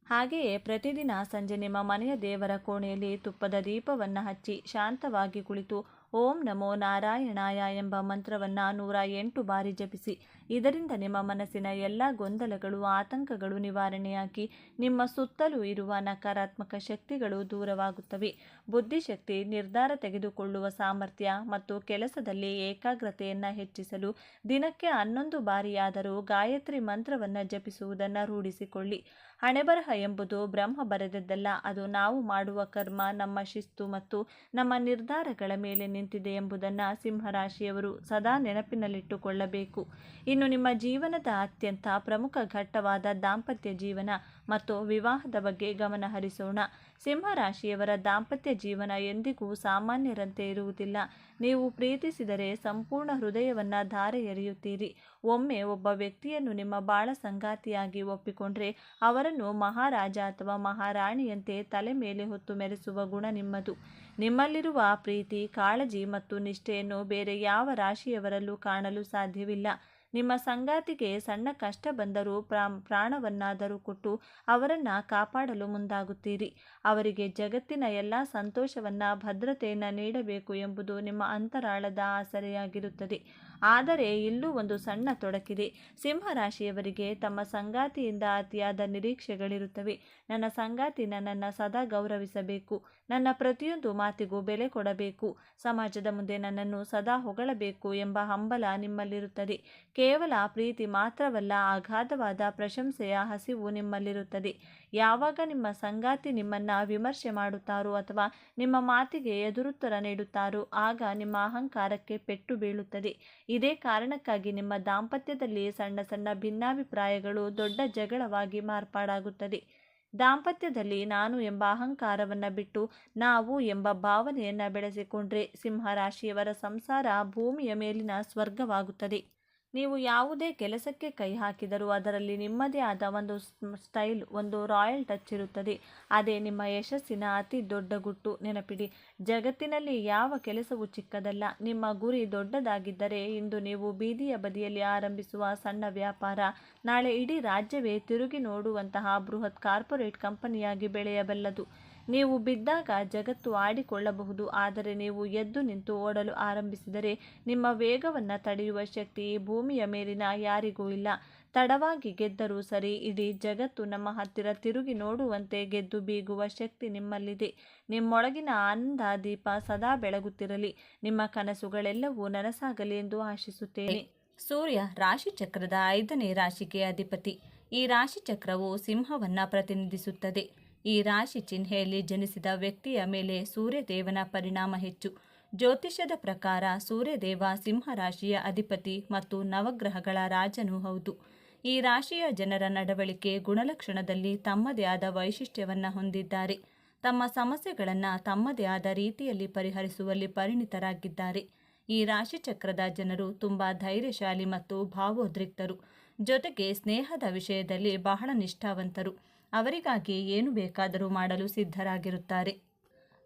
ಹಾಗೆಯೇ ಪ್ರತಿದಿನ ಸಂಜೆ ನಿಮ್ಮ ಮನೆಯ ದೇವರ ಕೋಣೆಯಲ್ಲಿ ತುಪ್ಪದ ದೀಪವನ್ನು ಹಚ್ಚಿ ಶಾಂತವಾಗಿ ಕುಳಿತು ಓಂ ನಮೋ ನಾರಾಯಣಾಯ ಎಂಬ ಮಂತ್ರವನ್ನು 108 ಬಾರಿ ಜಪಿಸಿ. ಇದರಿಂದ ನಿಮ್ಮ ಮನಸ್ಸಿನ ಎಲ್ಲ ಗೊಂದಲಗಳು, ಆತಂಕಗಳು ನಿವಾರಣೆಯಾಗಿ ನಿಮ್ಮ ಸುತ್ತಲೂ ಇರುವ ನಕಾರಾತ್ಮಕ ಶಕ್ತಿಗಳು ದೂರವಾಗುತ್ತವೆ. ಬುದ್ಧಿಶಕ್ತಿ, ನಿರ್ಧಾರ ತೆಗೆದುಕೊಳ್ಳುವ ಸಾಮರ್ಥ್ಯ ಮತ್ತು ಕೆಲಸದಲ್ಲಿ ಏಕಾಗ್ರತೆಯನ್ನು ಹೆಚ್ಚಿಸಲು ದಿನಕ್ಕೆ 11 ಬಾರಿಯಾದರೂ ಗಾಯತ್ರಿ ಮಂತ್ರವನ್ನು ಜಪಿಸುವುದನ್ನು ರೂಢಿಸಿಕೊಳ್ಳಿ. ಹಣೆಬರಹ ಎಂಬುದು ಬ್ರಹ್ಮ ಬರೆದದ್ದಲ್ಲ, ಅದು ನಾವು ಮಾಡುವ ಕರ್ಮ, ನಮ್ಮ ಶಿಸ್ತು ಮತ್ತು ನಮ್ಮ ನಿರ್ಧಾರಗಳ ಮೇಲೆ ನಿಂತಿದೆ ಎಂಬುದನ್ನು ಸಿಂಹರಾಶಿಯವರು ಸದಾ ನೆನಪಿನಲ್ಲಿಟ್ಟುಕೊಳ್ಳಬೇಕು. ಇನ್ನು ನಿಮ್ಮ ಜೀವನದ ಅತ್ಯಂತ ಪ್ರಮುಖ ಘಟ್ಟವಾದ ದಾಂಪತ್ಯ ಜೀವನ ಮತ್ತು ವಿವಾಹದ ಬಗ್ಗೆ ಗಮನ ಹರಿಸೋಣ. ಸಿಂಹರಾಶಿಯವರ ದಾಂಪತ್ಯ ಜೀವನ ಎಂದಿಗೂ ಸಾಮಾನ್ಯರಂತೆ ಇರುವುದಿಲ್ಲ. ನೀವು ಪ್ರೀತಿಸಿದರೆ ಸಂಪೂರ್ಣ ಹೃದಯವನ್ನು ಧಾರೆ ಎರೆಯುತ್ತೀರಿ. ಒಮ್ಮೆ ಒಬ್ಬ ವ್ಯಕ್ತಿಯನ್ನು ನಿಮ್ಮ ಬಾಳ ಸಂಗಾತಿಯಾಗಿ ಒಪ್ಪಿಕೊಂಡ್ರೆ ಅವರನ್ನು ಮಹಾರಾಜ ಅಥವಾ ಮಹಾರಾಣಿಯಂತೆ ತಲೆ ಮೇಲೆ ಹೊತ್ತು ಮೆರೆಸುವ ಗುಣ ನಿಮ್ಮದು. ನಿಮ್ಮಲ್ಲಿರುವ ಪ್ರೀತಿ, ಕಾಳಜಿ ಮತ್ತು ನಿಷ್ಠೆಯನ್ನು ಬೇರೆ ಯಾವ ರಾಶಿಯವರಲ್ಲೂ ಕಾಣಲು ಸಾಧ್ಯವಿಲ್ಲ. ನಿಮ್ಮ ಸಂಗಾತಿಗೆ ಸಣ್ಣ ಕಷ್ಟ ಬಂದರೂ ಪ್ರಾಣವನ್ನಾದರೂ ಕೊಟ್ಟು ಅವರನ್ನು ಕಾಪಾಡಲು ಮುಂದಾಗುತ್ತೀರಿ. ಅವರಿಗೆ ಜಗತ್ತಿನ ಎಲ್ಲ ಸಂತೋಷವನ್ನು, ಭದ್ರತೆಯನ್ನು ನೀಡಬೇಕು ಎಂಬುದು ನಿಮ್ಮ ಅಂತರಾಳದ ಆಸರೆಯಾಗಿರುತ್ತದೆ. ಆದರೆ ಇಲ್ಲೂ ಒಂದು ಸಣ್ಣ ತೊಡಕಿದೆ. ಸಿಂಹರಾಶಿಯವರಿಗೆ ತಮ್ಮ ಸಂಗಾತಿಯಿಂದ ಅತಿಯಾದ ನಿರೀಕ್ಷೆಗಳಿರುತ್ತವೆ. ನನ್ನ ಸಂಗಾತಿ ನನ್ನನ್ನು ಸದಾ ಗೌರವಿಸಬೇಕು, ನನ್ನ ಪ್ರತಿಯೊಂದು ಮಾತಿಗೂ ಬೆಲೆ ಕೊಡಬೇಕು, ಸಮಾಜದ ಮುಂದೆ ನನ್ನನ್ನು ಸದಾ ಹೊಗಳಬೇಕು ಎಂಬ ಹಂಬಲ ನಿಮ್ಮಲ್ಲಿರುತ್ತದೆ. ಕೇವಲ ಪ್ರೀತಿ ಮಾತ್ರವಲ್ಲ, ಅಗಾಧವಾದ ಪ್ರಶಂಸೆಯ ಹಸಿವು ನಿಮ್ಮಲ್ಲಿರುತ್ತದೆ. ಯಾವಾಗ ನಿಮ್ಮ ಸಂಗಾತಿ ನಿಮ್ಮನ್ನು ವಿಮರ್ಶೆ ಮಾಡುತ್ತಾರೋ ಅಥವಾ ನಿಮ್ಮ ಮಾತಿಗೆ ಎದುರುತ್ತರ ನೀಡುತ್ತಾರೋ ಆಗ ನಿಮ್ಮ ಅಹಂಕಾರಕ್ಕೆ ಪೆಟ್ಟು ಬೀಳುತ್ತದೆ. ಇದೇ ಕಾರಣಕ್ಕಾಗಿ ನಿಮ್ಮ ದಾಂಪತ್ಯದಲ್ಲಿ ಸಣ್ಣ ಸಣ್ಣ ಭಿನ್ನಾಭಿಪ್ರಾಯಗಳು ದೊಡ್ಡ ಜಗಳವಾಗಿ ಮಾರ್ಪಾಡಾಗುತ್ತದೆ. ದಾಂಪತ್ಯದಲ್ಲಿ ನಾನು ಎಂಬ ಅಹಂಕಾರವನ್ನು ಬಿಟ್ಟು ನಾವು ಎಂಬ ಭಾವನೆಯನ್ನು ಬೆಳೆಸಿಕೊಂಡ್ರೆ ಸಿಂಹರಾಶಿಯವರ ಸಂಸಾರ ಭೂಮಿಯ ಮೇಲಿನ ಸ್ವರ್ಗವಾಗುತ್ತದೆ. ನೀವು ಯಾವುದೇ ಕೆಲಸಕ್ಕೆ ಕೈ ಹಾಕಿದರೂ ಅದರಲ್ಲಿ ನಿಮ್ಮದೇ ಆದ ಒಂದು ಸ್ಟೈಲ್, ಒಂದು ರಾಯಲ್ ಟಚ್ ಇರುತ್ತದೆ. ಅದೇ ನಿಮ್ಮ ಯಶಸ್ಸಿನ ಅತಿ ದೊಡ್ಡ ಗುಟ್ಟು. ನೆನಪಿಡಿ, ಜಗತ್ತಿನಲ್ಲಿ ಯಾವ ಕೆಲಸವೂ ಚಿಕ್ಕದಲ್ಲ. ನಿಮ್ಮ ಗುರಿ ದೊಡ್ಡದಾಗಿದ್ದರೆ ಇಂದು ನೀವು ಬೀದಿಯ ಬದಿಯಲ್ಲಿ ಆರಂಭಿಸುವ ಸಣ್ಣ ವ್ಯಾಪಾರ ನಾಳೆ ಇಡೀ ರಾಜ್ಯವೇ ತಿರುಗಿ ನೋಡುವಂತಹ ಬೃಹತ್ ಕಾರ್ಪೊರೇಟ್ ಕಂಪನಿಯಾಗಿ ಬೆಳೆಯಬಲ್ಲದು. ನೀವು ಬಿದ್ದಾಗ ಜಗತ್ತು ಆಡಿಕೊಳ್ಳಬಹುದು, ಆದರೆ ನೀವು ಎದ್ದು ನಿಂತು ಓಡಲು ಆರಂಭಿಸಿದರೆ ನಿಮ್ಮ ವೇಗವನ್ನು ತಡೆಯುವ ಶಕ್ತಿ ಈ ಭೂಮಿಯ ಮೇಲಿನ ಯಾರಿಗೂ ಇಲ್ಲ. ತಡವಾಗಿ ಗೆದ್ದರೂ ಸರಿ, ಇಡೀ ಜಗತ್ತು ನಮ್ಮ ಹತ್ತಿರ ತಿರುಗಿ ನೋಡುವಂತೆ ಗೆದ್ದು ಬೀಗುವ ಶಕ್ತಿ ನಿಮ್ಮಲ್ಲಿದೆ. ನಿಮ್ಮೊಳಗಿನ ಆನಂದ ದೀಪ ಸದಾ ಬೆಳಗುತ್ತಿರಲಿ. ನಿಮ್ಮ ಕನಸುಗಳೆಲ್ಲವೂ ನನಸಾಗಲಿ ಎಂದು ಆಶಿಸುತ್ತೇನೆ. ಸೂರ್ಯ ರಾಶಿಚಕ್ರದ 5ನೇ ರಾಶಿಗೆ ಅಧಿಪತಿ. ಈ ರಾಶಿಚಕ್ರವು ಸಿಂಹವನ್ನು ಪ್ರತಿನಿಧಿಸುತ್ತದೆ. ಈ ರಾಶಿ ಚಿಹ್ನೆಯಲ್ಲಿ ಜನಿಸಿದ ವ್ಯಕ್ತಿಯ ಮೇಲೆ ಸೂರ್ಯದೇವನ ಪರಿಣಾಮ ಹೆಚ್ಚು. ಜ್ಯೋತಿಷ್ಯದ ಪ್ರಕಾರ ಸೂರ್ಯದೇವ ಸಿಂಹರಾಶಿಯ ಅಧಿಪತಿ ಮತ್ತು ನವಗ್ರಹಗಳ ರಾಜನೂ ಹೌದು. ಈ ರಾಶಿಯ ಜನರ ನಡವಳಿಕೆ ಗುಣಲಕ್ಷಣದಲ್ಲಿ ತಮ್ಮದೇ ಆದ ವೈಶಿಷ್ಟ್ಯವನ್ನು ಹೊಂದಿದ್ದಾರೆ. ತಮ್ಮ ಸಮಸ್ಯೆಗಳನ್ನು ತಮ್ಮದೇ ಆದ ರೀತಿಯಲ್ಲಿ ಪರಿಹರಿಸುವಲ್ಲಿ ಪರಿಣಿತರಾಗಿದ್ದಾರೆ. ಈ ರಾಶಿಚಕ್ರದ ಜನರು ತುಂಬ ಧೈರ್ಯಶಾಲಿ ಮತ್ತು ಭಾವೋದ್ರಿಕ್ತರು. ಜೊತೆಗೆ ಸ್ನೇಹದ ವಿಷಯದಲ್ಲಿ ಬಹಳ ನಿಷ್ಠಾವಂತರು. ಅವರಿಗಾಗಿ ಏನು ಬೇಕಾದರೂ ಮಾಡಲು ಸಿದ್ಧರಾಗಿರುತ್ತಾರೆ.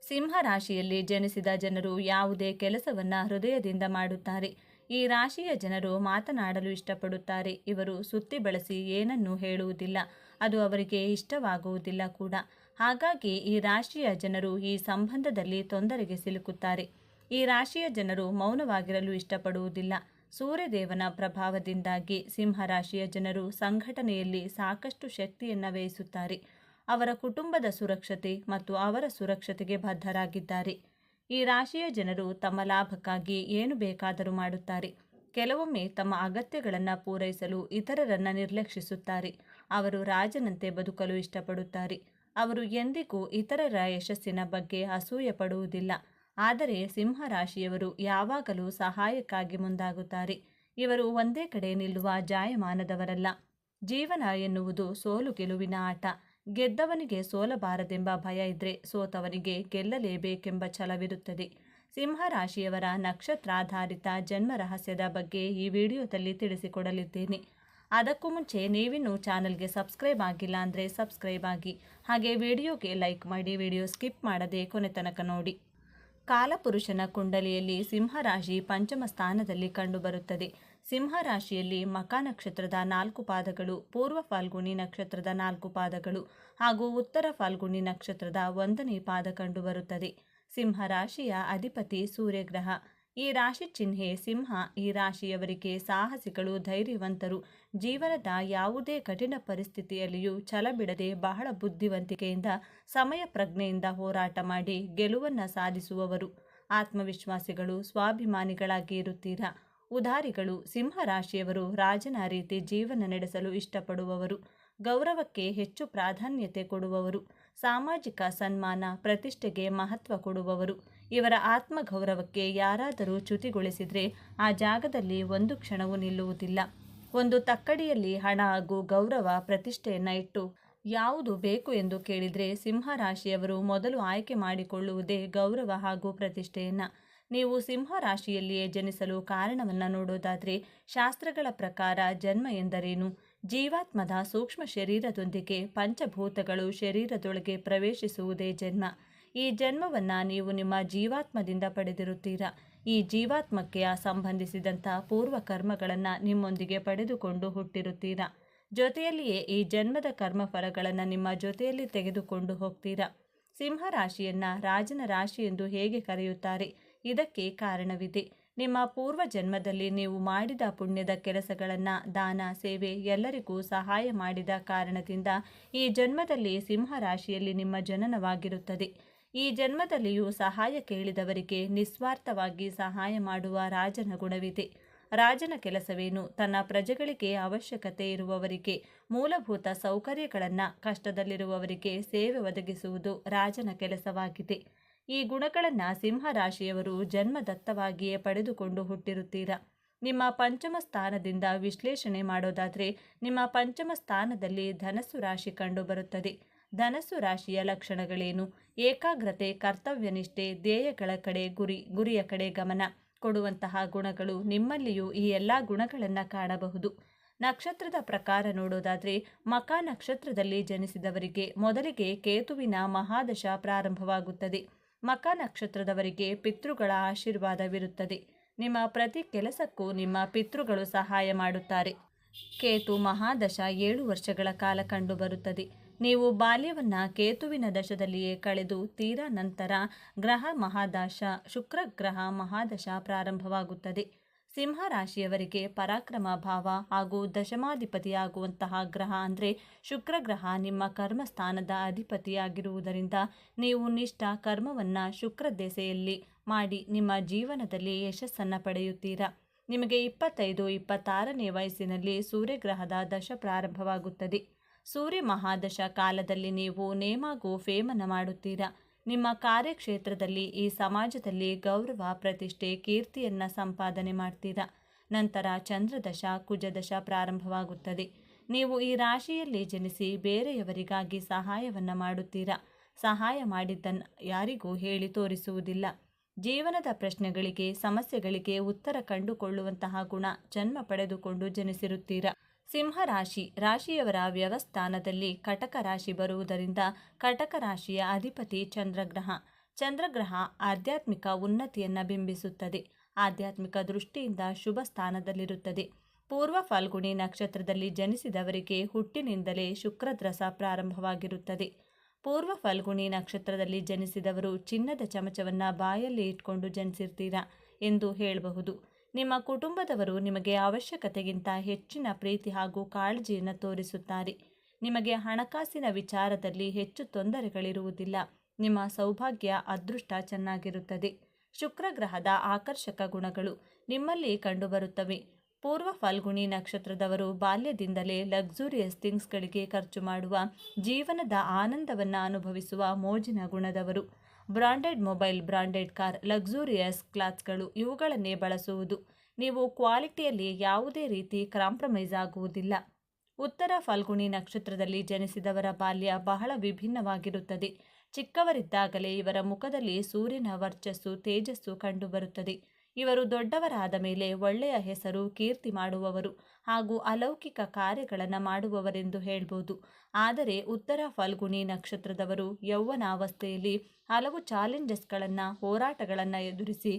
ಸಿಂಹರಾಶಿಯಲ್ಲಿ ಜನಿಸಿದ ಜನರು ಯಾವುದೇ ಕೆಲಸವನ್ನು ಹೃದಯದಿಂದ ಮಾಡುತ್ತಾರೆ. ಈ ರಾಶಿಯ ಜನರು ಮಾತನಾಡಲು ಇಷ್ಟಪಡುತ್ತಾರೆ. ಇವರು ಸುತ್ತಿ ಬಳಸಿ ಏನನ್ನೂ ಹೇಳುವುದಿಲ್ಲ, ಅದು ಅವರಿಗೆ ಇಷ್ಟವಾಗುವುದಿಲ್ಲ ಕೂಡ. ಹಾಗಾಗಿ ಈ ರಾಶಿಯ ಜನರು ಈ ಸಂಬಂಧದಲ್ಲಿ ತೊಂದರೆಗೆ ಸಿಲುಕುತ್ತಾರೆ. ಈ ರಾಶಿಯ ಜನರು ಮೌನವಾಗಿರಲು ಇಷ್ಟಪಡುವುದಿಲ್ಲ. ಸೂರ್ಯದೇವನ ಪ್ರಭಾವದಿಂದಾಗಿ ಸಿಂಹರಾಶಿಯ ಜನರು ಸಂಘಟನೆಯಲ್ಲಿ ಸಾಕಷ್ಟು ಶಕ್ತಿಯನ್ನು ವ್ಯಯಿಸುತ್ತಾರೆ. ಅವರ ಕುಟುಂಬದ ಸುರಕ್ಷತೆ ಮತ್ತು ಅವರ ಸುರಕ್ಷತೆಗೆ ಬದ್ಧರಾಗಿದ್ದಾರೆ. ಈ ರಾಶಿಯ ಜನರು ತಮ್ಮ ಲಾಭಕ್ಕಾಗಿ ಏನು ಬೇಕಾದರೂ ಮಾಡುತ್ತಾರೆ. ಕೆಲವೊಮ್ಮೆ ತಮ್ಮ ಅಗತ್ಯಗಳನ್ನು ಪೂರೈಸಲು ಇತರರನ್ನು ನಿರ್ಲಕ್ಷಿಸುತ್ತಾರೆ. ಅವರು ರಾಜನಂತೆ ಬದುಕಲು ಇಷ್ಟಪಡುತ್ತಾರೆ. ಅವರು ಎಂದಿಗೂ ಇತರರ ಯಶಸ್ಸಿನ ಬಗ್ಗೆ ಅಸೂಯೆ ಪಡುವುದಿಲ್ಲ. ಆದರೆ ಸಿಂಹರಾಶಿಯವರು ಯಾವಾಗಲೂ ಸಹಾಯಕ್ಕಾಗಿ ಮುಂದಾಗುತ್ತಾರೆ. ಇವರು ಒಂದೇ ಕಡೆ ನಿಲ್ಲುವ ಜಾಯಮಾನದವರಲ್ಲ. ಜೀವನ ಎನ್ನುವುದು ಸೋಲು ಗೆಲುವಿನ ಆಟ. ಗೆದ್ದವನಿಗೆ ಸೋಲಬಾರದೆಂಬ ಭಯ ಇದ್ದರೆ ಸೋತವನಿಗೆ ಗೆಲ್ಲಲೇಬೇಕೆಂಬ ಛಲವಿರುತ್ತದೆ. ಸಿಂಹರಾಶಿಯವರ ನಕ್ಷತ್ರಾಧಾರಿತ ಜನ್ಮ ರಹಸ್ಯದ ಬಗ್ಗೆ ಈ ವಿಡಿಯೋದಲ್ಲಿ ತಿಳಿಸಿಕೊಡಲಿದ್ದೇನೆ. ಅದಕ್ಕೂ ಮುಂಚೆ ನೀವಿನ್ನೂ ಚಾನಲ್ಗೆ ಸಬ್ಸ್ಕ್ರೈಬ್ ಆಗಿಲ್ಲ ಅಂದರೆ ಸಬ್ಸ್ಕ್ರೈಬ್ ಆಗಿ, ಹಾಗೆ ವಿಡಿಯೋಗೆ ಲೈಕ್ ಮಾಡಿ, ವಿಡಿಯೋ ಸ್ಕಿಪ್ ಮಾಡದೆ ಕೊನೆ ತನಕ ನೋಡಿ. ಕಾಲಪುರುಷನ ಕುಂಡಲಿಯಲ್ಲಿ ಸಿಂಹರಾಶಿ ಪಂಚಮ ಸ್ಥಾನದಲ್ಲಿ ಕಂಡುಬರುತ್ತದೆ. ಸಿಂಹರಾಶಿಯಲ್ಲಿ ಮಖ ನಕ್ಷತ್ರದ 4 ಪಾದಗಳು, ಪೂರ್ವ ಫಾಲ್ಗುಣಿ ನಕ್ಷತ್ರದ 4 ಪಾದಗಳು ಹಾಗೂ ಉತ್ತರ ಫಾಲ್ಗುಣಿ ನಕ್ಷತ್ರದ 1ನೇ ಪಾದ ಕಂಡುಬರುತ್ತದೆ. ಸಿಂಹರಾಶಿಯ ಅಧಿಪತಿ ಸೂರ್ಯಗ್ರಹ. ಈ ರಾಶಿ ಚಿಹ್ನೆ ಸಿಂಹ. ಈ ರಾಶಿಯವರಿಗೆ ಸಾಹಸಿಗಳು, ಧೈರ್ಯವಂತರು. ಜೀವನದ ಯಾವುದೇ ಕಠಿಣ ಪರಿಸ್ಥಿತಿಯಲ್ಲಿಯೂ ಛಲ ಬಿಡದೆ ಬಹಳ ಬುದ್ಧಿವಂತಿಕೆಯಿಂದ, ಸಮಯ ಪ್ರಜ್ಞೆಯಿಂದ ಹೋರಾಟ ಮಾಡಿ ಗೆಲುವನ್ನು ಸಾಧಿಸುವವರು. ಆತ್ಮವಿಶ್ವಾಸಿಗಳು, ಸ್ವಾಭಿಮಾನಿಗಳಾಗಿ ಇರುತ್ತೀರಾ. ಉದಾರಿಗಳು. ಸಿಂಹರಾಶಿಯವರು ರಾಜನ ರೀತಿ ಜೀವನ ನಡೆಸಲು ಇಷ್ಟಪಡುವವರು. ಗೌರವಕ್ಕೆ ಹೆಚ್ಚು ಪ್ರಾಧಾನ್ಯತೆ ಕೊಡುವವರು. ಸಾಮಾಜಿಕ ಸನ್ಮಾನ, ಪ್ರತಿಷ್ಠೆಗೆ ಮಹತ್ವ ಕೊಡುವವರು. ಇವರ ಆತ್ಮಗೌರವಕ್ಕೆ ಯಾರಾದರೂ ಚ್ಯುತಿಗೊಳಿಸಿದರೆ ಆ ಜಾಗದಲ್ಲಿ ಒಂದು ಕ್ಷಣವೂ ನಿಲ್ಲುವುದಿಲ್ಲ. ಒಂದು ತಕ್ಕಡಿಯಲ್ಲಿ ಹಣ ಹಾಗೂ ಗೌರವ, ಪ್ರತಿಷ್ಠೆಯನ್ನು ಇಟ್ಟು ಯಾವುದು ಬೇಕು ಎಂದು ಕೇಳಿದರೆ ಸಿಂಹರಾಶಿಯವರು ಮೊದಲು ಆಯ್ಕೆ ಮಾಡಿಕೊಳ್ಳುವುದೇ ಗೌರವ ಹಾಗೂ ಪ್ರತಿಷ್ಠೆಯನ್ನು. ನೀವು ಸಿಂಹರಾಶಿಯಲ್ಲಿಯೇ ಜನಿಸಲು ಕಾರಣವನ್ನು ನೋಡೋದಾದರೆ ಶಾಸ್ತ್ರಗಳ ಪ್ರಕಾರ ಜನ್ಮ ಎಂದರೇನು? ಜೀವಾತ್ಮದ ಸೂಕ್ಷ್ಮ ಶರೀರದೊಂದಿಗೆ ಪಂಚಭೂತಗಳು ಶರೀರದೊಳಗೆ ಪ್ರವೇಶಿಸುವುದೇ ಜನ್ಮ. ಈ ಜನ್ಮವನ್ನು ನೀವು ನಿಮ್ಮ ಜೀವಾತ್ಮದಿಂದ ಪಡೆದಿರುತ್ತೀರಾ. ಈ ಜೀವಾತ್ಮಕ್ಕೆ ಸಂಬಂಧಿಸಿದಂಥ ಪೂರ್ವ ಕರ್ಮಗಳನ್ನು ನಿಮ್ಮೊಂದಿಗೆ ಪಡೆದುಕೊಂಡು ಹುಟ್ಟಿರುತ್ತೀರಾ. ಜೊತೆಯಲ್ಲಿಯೇ ಈ ಜನ್ಮದ ಕರ್ಮಫಲಗಳನ್ನು ನಿಮ್ಮ ಜೊತೆಯಲ್ಲಿ ತೆಗೆದುಕೊಂಡು ಹೋಗ್ತೀರಾ. ಸಿಂಹರಾಶಿಯನ್ನು ರಾಜನ ರಾಶಿ ಎಂದು ಹೇಗೆ ಕರೆಯುತ್ತಾರೆ? ಇದಕ್ಕೆ ಕಾರಣವಿದೆ. ನಿಮ್ಮ ಪೂರ್ವ ಜನ್ಮದಲ್ಲಿ ನೀವು ಮಾಡಿದ ಪುಣ್ಯದ ಕೆಲಸಗಳನ್ನು, ದಾನ, ಸೇವೆ, ಎಲ್ಲರಿಗೂ ಸಹಾಯ ಮಾಡಿದ ಕಾರಣದಿಂದ ಈ ಜನ್ಮದಲ್ಲಿ ಸಿಂಹರಾಶಿಯಲ್ಲಿ ನಿಮ್ಮ ಜನನವಾಗಿರುತ್ತದೆ. ಈ ಜನ್ಮದಲ್ಲಿಯೂ ಸಹಾಯ ಕೇಳಿದವರಿಗೆ ನಿಸ್ವಾರ್ಥವಾಗಿ ಸಹಾಯ ಮಾಡುವ ರಾಜನ ಗುಣವಿದೆ. ರಾಜನ ಕೆಲಸವೇನು? ತನ್ನ ಪ್ರಜೆಗಳಿಗೆ ಅವಶ್ಯಕತೆ ಇರುವವರಿಗೆ ಮೂಲಭೂತ ಸೌಕರ್ಯಗಳನ್ನು, ಕಷ್ಟದಲ್ಲಿರುವವರಿಗೆ ಸೇವೆ ಒದಗಿಸುವುದು ರಾಜನ ಕೆಲಸವಾಗಿದೆ. ಈ ಗುಣಗಳನ್ನು ಸಿಂಹರಾಶಿಯವರು ಜನ್ಮದತ್ತವಾಗಿಯೇ ಪಡೆದುಕೊಂಡು ಹುಟ್ಟಿರುತ್ತೀರಾ. ನಿಮ್ಮ ಪಂಚಮ ಸ್ಥಾನದಿಂದ ವಿಶ್ಲೇಷಣೆ ಮಾಡೋದಾದರೆ ನಿಮ್ಮ ಪಂಚಮ ಸ್ಥಾನದಲ್ಲಿ ಧನಸ್ಸು ರಾಶಿ ಕಂಡುಬರುತ್ತದೆ. ಧನಸ್ಸು ರಾಶಿಯ ಲಕ್ಷಣಗಳೇನು? ಏಕಾಗ್ರತೆ, ಕರ್ತವ್ಯನಿಷ್ಠೆ, ಧ್ಯೇಯಗಳ ಕಡೆ ಗುರಿಯ ಕಡೆ ಗಮನ ಕೊಡುವಂತಹ ಗುಣಗಳು ನಿಮ್ಮಲ್ಲಿಯೂ ಈ ಎಲ್ಲ ಗುಣಗಳನ್ನು ಕಾಣಬಹುದು. ನಕ್ಷತ್ರದ ಪ್ರಕಾರ ನೋಡೋದಾದರೆ ಮಖ ನಕ್ಷತ್ರದಲ್ಲಿ ಜನಿಸಿದವರಿಗೆ ಮೊದಲಿಗೆ ಕೇತುವಿನ ಮಹಾದಶ ಪ್ರಾರಂಭವಾಗುತ್ತದೆ. ಮಖ ನಕ್ಷತ್ರದವರಿಗೆ ಪಿತೃಗಳ ಆಶೀರ್ವಾದವಿರುತ್ತದೆ. ನಿಮ್ಮ ಪ್ರತಿ ಕೆಲಸಕ್ಕೂ ನಿಮ್ಮ ಪಿತೃಗಳು ಸಹಾಯ ಮಾಡುತ್ತಾರೆ. ಕೇತು ಮಹಾದಶ 7 ವರ್ಷಗಳ ಕಾಲ ಕಂಡುಬರುತ್ತದೆ. ನೀವು ಬಾಲ್ಯವನ್ನು ಕೇತುವಿನ ದಶದಲ್ಲಿಯೇ ಕಳೆದು ತೀರಾ ನಂತರ ಗ್ರಹ ಮಹಾದಶ, ಶುಕ್ರ ಗ್ರಹ ಮಹಾದಶ ಪ್ರಾರಂಭವಾಗುತ್ತದೆ. ಸಿಂಹ ರಾಶಿಯವರಿಗೆ ಪರಾಕ್ರಮ ಭಾವ ಹಾಗೂ ದಶಮಾಧಿಪತಿಯಾಗುವಂತಹ ಗ್ರಹ ಅಂದರೆ ಶುಕ್ರ ಗ್ರಹ ನಿಮ್ಮ ಕರ್ಮಸ್ಥಾನದ ಅಧಿಪತಿಯಾಗಿರುವುದರಿಂದ ನೀವು ನಿಷ್ಠ ಕರ್ಮವನ್ನು ಶುಕ್ರ ದೆಸೆಯಲ್ಲಿ ಮಾಡಿ ನಿಮ್ಮ ಜೀವನದಲ್ಲಿ ಯಶಸ್ಸನ್ನು ಪಡೆಯುತ್ತೀರಾ. ನಿಮಗೆ 25-26ನೇ ವಯಸ್ಸಿನಲ್ಲಿ ಸೂರ್ಯಗ್ರಹದ ದಶ ಪ್ರಾರಂಭವಾಗುತ್ತದೆ. ಸೂರ್ಯ ಮಹಾದಶ ಕಾಲದಲ್ಲಿ ನೀವು ನೇಮಾಗೂ ಫೇಮನ್ನು ಮಾಡುತ್ತೀರಾ. ನಿಮ್ಮ ಕಾರ್ಯಕ್ಷೇತ್ರದಲ್ಲಿ, ಈ ಸಮಾಜದಲ್ಲಿ ಗೌರವ, ಪ್ರತಿಷ್ಠೆ, ಕೀರ್ತಿಯನ್ನು ಸಂಪಾದನೆ ಮಾಡ್ತೀರಾ. ನಂತರ ಚಂದ್ರದಶ, ಕುಜದಶ ಪ್ರಾರಂಭವಾಗುತ್ತದೆ. ನೀವು ಈ ರಾಶಿಯಲ್ಲಿ ಜನಿಸಿ ಬೇರೆಯವರಿಗಾಗಿ ಸಹಾಯವನ್ನು ಮಾಡುತ್ತೀರಾ. ಸಹಾಯ ಮಾಡಿದ್ದನ್ನು ಯಾರಿಗೂ ಹೇಳಿ ತೋರಿಸುವುದಿಲ್ಲ. ಜೀವನದ ಪ್ರಶ್ನೆಗಳಿಗೆ, ಸಮಸ್ಯೆಗಳಿಗೆ ಉತ್ತರ ಕಂಡುಕೊಳ್ಳುವಂತಹ ಗುಣ ಜನ್ಮ ಪಡೆದುಕೊಂಡು ಜನಿಸಿರುತ್ತೀರಾ. ಸಿಂಹ ರಾಶಿಯವರ ವ್ಯವಸ್ಥಾನದಲ್ಲಿ ಕಟಕ ರಾಶಿ ಬರುವುದರಿಂದ ಕಟಕ ರಾಶಿಯ ಅಧಿಪತಿ ಚಂದ್ರಗ್ರಹ. ಚಂದ್ರಗ್ರಹ ಆಧ್ಯಾತ್ಮಿಕ ಉನ್ನತಿಯನ್ನು ಬಿಂಬಿಸುತ್ತದೆ. ಆಧ್ಯಾತ್ಮಿಕ ದೃಷ್ಟಿಯಿಂದ ಶುಭ ಸ್ಥಾನದಲ್ಲಿರುತ್ತದೆ. ಪೂರ್ವ ಫಾಲ್ಗುಣಿ ನಕ್ಷತ್ರದಲ್ಲಿ ಜನಿಸಿದವರಿಗೆ ಹುಟ್ಟಿನಿಂದಲೇ ಶುಕ್ರದ್ರಸ ಪ್ರಾರಂಭವಾಗಿರುತ್ತದೆ. ಪೂರ್ವ ಫಲ್ಗುಣಿ ನಕ್ಷತ್ರದಲ್ಲಿ ಜನಿಸಿದವರು ಚಿನ್ನದ ಚಮಚವನ್ನು ಬಾಯಲ್ಲಿ ಇಟ್ಕೊಂಡು ಜನಿಸಿರ್ತೀರಾ ಎಂದು ಹೇಳಬಹುದು. ನಿಮ್ಮ ಕುಟುಂಬದವರು ನಿಮಗೆ ಅವಶ್ಯಕತೆಗಿಂತ ಹೆಚ್ಚಿನ ಪ್ರೀತಿ ಹಾಗೂ ಕಾಳಜಿಯನ್ನು ತೋರಿಸುತ್ತಾರೆ. ನಿಮಗೆ ಹಣಕಾಸಿನ ವಿಚಾರದಲ್ಲಿ ಹೆಚ್ಚು ತೊಂದರೆಗಳಿರುವುದಿಲ್ಲ. ನಿಮ್ಮ ಸೌಭಾಗ್ಯ, ಅದೃಷ್ಟ ಚೆನ್ನಾಗಿರುತ್ತದೆ. ಶುಕ್ರ ಗ್ರಹದ ಆಕರ್ಷಕ ಗುಣಗಳು ನಿಮ್ಮಲ್ಲಿ ಕಂಡುಬರುತ್ತವೆ. ಪೂರ್ವ ಫಲ್ಗುಣಿ ನಕ್ಷತ್ರದವರು ಬಾಲ್ಯದಿಂದಲೇ ಲಕ್ಸುರಿಯಸ್ ಥಿಂಗ್ಸ್ಗಳಿಗೆ ಖರ್ಚು ಮಾಡುವ, ಜೀವನದ ಆನಂದವನ್ನು ಅನುಭವಿಸುವ ಮೋಜಿನ ಗುಣದವರು. Branded mobile, branded car, luxurious ಕ್ಲಾತ್ಸ್ಗಳು ಇವುಗಳನ್ನೇ ಬಳಸುವುದು. ನೀವು ಕ್ವಾಲಿಟಿಯಲ್ಲಿ ಯಾವುದೇ ರೀತಿ ಕಾಂಪ್ರಮೈಸ್ ಆಗುವುದಿಲ್ಲ. ಉತ್ತರ ಫಲ್ಗುಣಿ ನಕ್ಷತ್ರದಲ್ಲಿ ಜನಿಸಿದವರ ಬಾಲ್ಯ ಬಹಳ ವಿಭಿನ್ನವಾಗಿರುತ್ತದೆ. ಚಿಕ್ಕವರಿದ್ದಾಗಲೇ ಇವರ ಮುಖದಲ್ಲಿ ಸೂರ್ಯನ ವರ್ಚಸ್ಸು, ತೇಜಸ್ಸು ಕಂಡುಬರುತ್ತದೆ. ಇವರು ದೊಡ್ಡವರಾದ ಮೇಲೆ ಒಳ್ಳೆಯ ಹೆಸರು, ಕೀರ್ತಿ ಮಾಡುವವರು ಹಾಗೂ ಅಲೌಕಿಕ ಕಾರ್ಯಗಳನ್ನು ಮಾಡುವವರೆಂದು ಹೇಳ್ಬೋದು. ಆದರೆ ಉತ್ತರ ಫಲ್ಗುಣಿ ನಕ್ಷತ್ರದವರು ಯೌವನಾವಸ್ಥೆಯಲ್ಲಿ ಹಲವು ಚಾಲೆಂಜಸ್ಗಳನ್ನು, ಹೋರಾಟಗಳನ್ನು ಎದುರಿಸಿ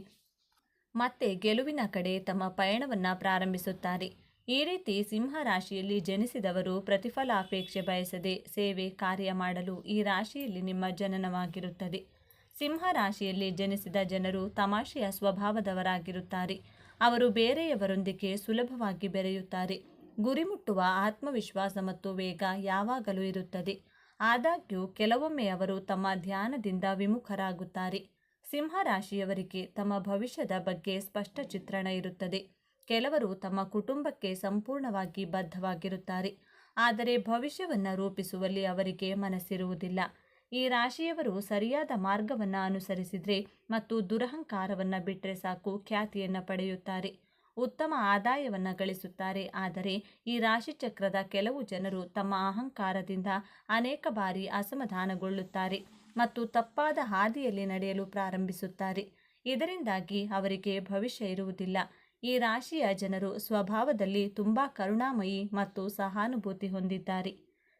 ಮತ್ತೆ ಗೆಲುವಿನ ಕಡೆ ತಮ್ಮ ಪಯಣವನ್ನು ಪ್ರಾರಂಭಿಸುತ್ತಾರೆ. ಈ ರೀತಿ ಸಿಂಹ ರಾಶಿಯಲ್ಲಿ ಜನಿಸಿದವರು ಪ್ರತಿಫಲಾಪೇಕ್ಷೆ ಬಯಸದೆ ಸೇವೆ ಕಾರ್ಯ ಮಾಡಲು ಈ ರಾಶಿಯಲ್ಲಿ ನಿಮ್ಮ ಜನನವಾಗಿರುತ್ತದೆ. ಸಿಂಹ ರಾಶಿಯಲ್ಲಿ ಜನಿಸಿದ ಜನರು ತಮಾಷೆಯ ಸ್ವಭಾವದವರಾಗಿರುತ್ತಾರೆ. ಅವರು ಬೇರೆಯವರೊಂದಿಗೆ ಸುಲಭವಾಗಿ ಬೆರೆಯುತ್ತಾರೆ. ಗುರಿ ಮುಟ್ಟುವ ಆತ್ಮವಿಶ್ವಾಸ ಮತ್ತು ವೇಗ ಯಾವಾಗಲೂ ಇರುತ್ತದೆ. ಆದಾಗ್ಯೂ ಕೆಲವೊಮ್ಮೆ ಅವರು ತಮ್ಮ ಧ್ಯಾನದಿಂದ ವಿಮುಖರಾಗುತ್ತಾರೆ. ಸಿಂಹ ರಾಶಿಯವರಿಗೆ ತಮ್ಮ ಭವಿಷ್ಯದ ಬಗ್ಗೆ ಸ್ಪಷ್ಟ ಚಿತ್ರಣ ಇರುತ್ತದೆ. ಕೆಲವರು ತಮ್ಮ ಕುಟುಂಬಕ್ಕೆ ಸಂಪೂರ್ಣವಾಗಿ ಬದ್ಧವಾಗಿರುತ್ತಾರೆ. ಆದರೆ ಭವಿಷ್ಯವನ್ನು ರೂಪಿಸುವಲ್ಲಿ ಅವರಿಗೆ ಮನಸ್ಸಿರುವುದಿಲ್ಲ. ಈ ರಾಶಿಯವರು ಸರಿಯಾದ ಮಾರ್ಗವನ್ನು ಅನುಸರಿಸಿದರೆ ಮತ್ತು ದುರಹಂಕಾರವನ್ನು ಬಿಟ್ಟರೆ ಸಾಕು, ಖ್ಯಾತಿಯನ್ನು ಪಡೆಯುತ್ತಾರೆ, ಉತ್ತಮ ಆದಾಯವನ್ನು ಗಳಿಸುತ್ತಾರೆ. ಆದರೆ ಈ ರಾಶಿಚಕ್ರದ ಕೆಲವು ಜನರು ತಮ್ಮ ಅಹಂಕಾರದಿಂದ ಅನೇಕ ಬಾರಿ ಅಸಮಾಧಾನಗೊಳ್ಳುತ್ತಾರೆ ಮತ್ತು ತಪ್ಪಾದ ಹಾದಿಯಲ್ಲಿ ನಡೆಯಲು ಪ್ರಾರಂಭಿಸುತ್ತಾರೆ. ಇದರಿಂದಾಗಿ ಅವರಿಗೆ ಭವಿಷ್ಯ ಇರುವುದಿಲ್ಲ. ಈ ರಾಶಿಯ ಜನರು ಸ್ವಭಾವದಲ್ಲಿ ತುಂಬ ಕರುಣಾಮಯಿ ಮತ್ತು ಸಹಾನುಭೂತಿ ಹೊಂದಿದ್ದಾರೆ.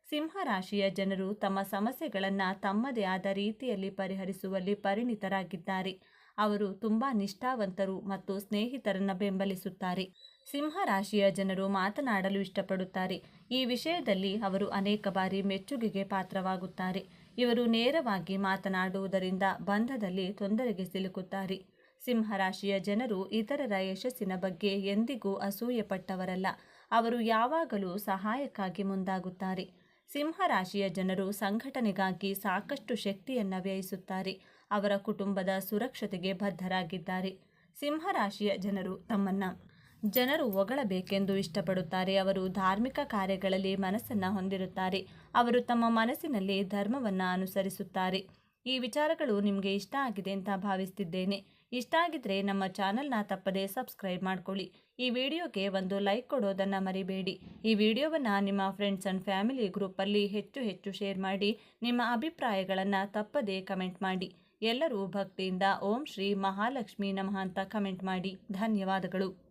ಸಿಂಹ ರಾಶಿಯ ಜನರು ತಮ್ಮ ಸಮಸ್ಯೆಗಳನ್ನು ತಮ್ಮದೇ ಆದ ರೀತಿಯಲ್ಲಿ ಪರಿಹರಿಸುವಲ್ಲಿ ಪರಿಣಿತರಾಗಿದ್ದಾರೆ. ಅವರು ತುಂಬ ನಿಷ್ಠಾವಂತರು ಮತ್ತು ಸ್ನೇಹಿತರನ್ನು ಬೆಂಬಲಿಸುತ್ತಾರೆ. ಸಿಂಹ ರಾಶಿಯ ಜನರು ಮಾತನಾಡಲು ಇಷ್ಟಪಡುತ್ತಾರೆ. ಈ ವಿಷಯದಲ್ಲಿ ಅವರು ಅನೇಕ ಬಾರಿ ಮೆಚ್ಚುಗೆಗೆ ಪಾತ್ರವಾಗುತ್ತಾರೆ. ಇವರು ನೇರವಾಗಿ ಮಾತನಾಡುವುದರಿಂದ ಬಂಧದಲ್ಲಿ ತೊಂದರೆಗೆ ಸಿಲುಕುತ್ತಾರೆ. ಸಿಂಹ ರಾಶಿಯ ಜನರು ಇತರರ ಯಶಸ್ಸಿನ ಬಗ್ಗೆ ಎಂದಿಗೂ ಅಸೂಯೆಪಟ್ಟವರಲ್ಲ. ಅವರು ಯಾವಾಗಲೂ ಸಹಾಯಕ್ಕಾಗಿ ಮುಂದಾಗುತ್ತಾರೆ. ಸಿಂಹ ರಾಶಿಯ ಜನರು ಸಂಘಟನೆಗಾಗಿ ಸಾಕಷ್ಟು ಶಕ್ತಿಯನ್ನು ವ್ಯಯಿಸುತ್ತಾರೆ. ಅವರ ಕುಟುಂಬದ ಸುರಕ್ಷತೆಗೆ ಬದ್ಧರಾಗಿದ್ದಾರೆ. ಸಿಂಹ ರಾಶಿಯ ಜನರು ತಮ್ಮನ್ನು ಜನರು ಹೊಗಳಬೇಕೆಂದು ಇಷ್ಟಪಡುತ್ತಾರೆ. ಅವರು ಧಾರ್ಮಿಕ ಕಾರ್ಯಗಳಲ್ಲಿ ಮನಸ್ಸನ್ನು ಹೊಂದಿರುತ್ತಾರೆ. ಅವರು ತಮ್ಮ ಮನಸ್ಸಿನಲ್ಲಿ ಧರ್ಮವನ್ನು ಅನುಸರಿಸುತ್ತಾರೆ. ಈ ವಿಚಾರಗಳು ನಿಮಗೆ ಇಷ್ಟ ಆಗಿದೆ ಅಂತ ಭಾವಿಸ್ತಿದ್ದೇನೆ. ಇಷ್ಟ ಆಗಿದ್ರೆ ನಮ್ಮ ಚಾನಲ್ನ ತಪ್ಪದೇ ಸಬ್ಸ್ಕ್ರೈಬ್ ಮಾಡ್ಕೊಳ್ಳಿ. ಈ ವಿಡಿಯೋಗೆ ಒಂದು ಲೈಕ್ ಕೊಡೋದನ್ನು ಮರಿಬೇಡಿ. ಈ ವಿಡಿಯೋವನ್ನು ನಿಮ್ಮ ಫ್ರೆಂಡ್ಸ್ ಆ್ಯಂಡ್ ಫ್ಯಾಮಿಲಿ ಗ್ರೂಪಲ್ಲಿ ಹೆಚ್ಚು ಶೇರ್ ಮಾಡಿ. ನಿಮ್ಮ ಅಭಿಪ್ರಾಯಗಳನ್ನು ತಪ್ಪದೇ ಕಮೆಂಟ್ ಮಾಡಿ. ಎಲ್ಲರೂ ಭಕ್ತಿಯಿಂದ ಓಂ ಶ್ರೀ ಮಹಾಲಕ್ಷ್ಮಿ ನಮಃ ಅಂತ ಕಮೆಂಟ್ ಮಾಡಿ. ಧನ್ಯವಾದಗಳು.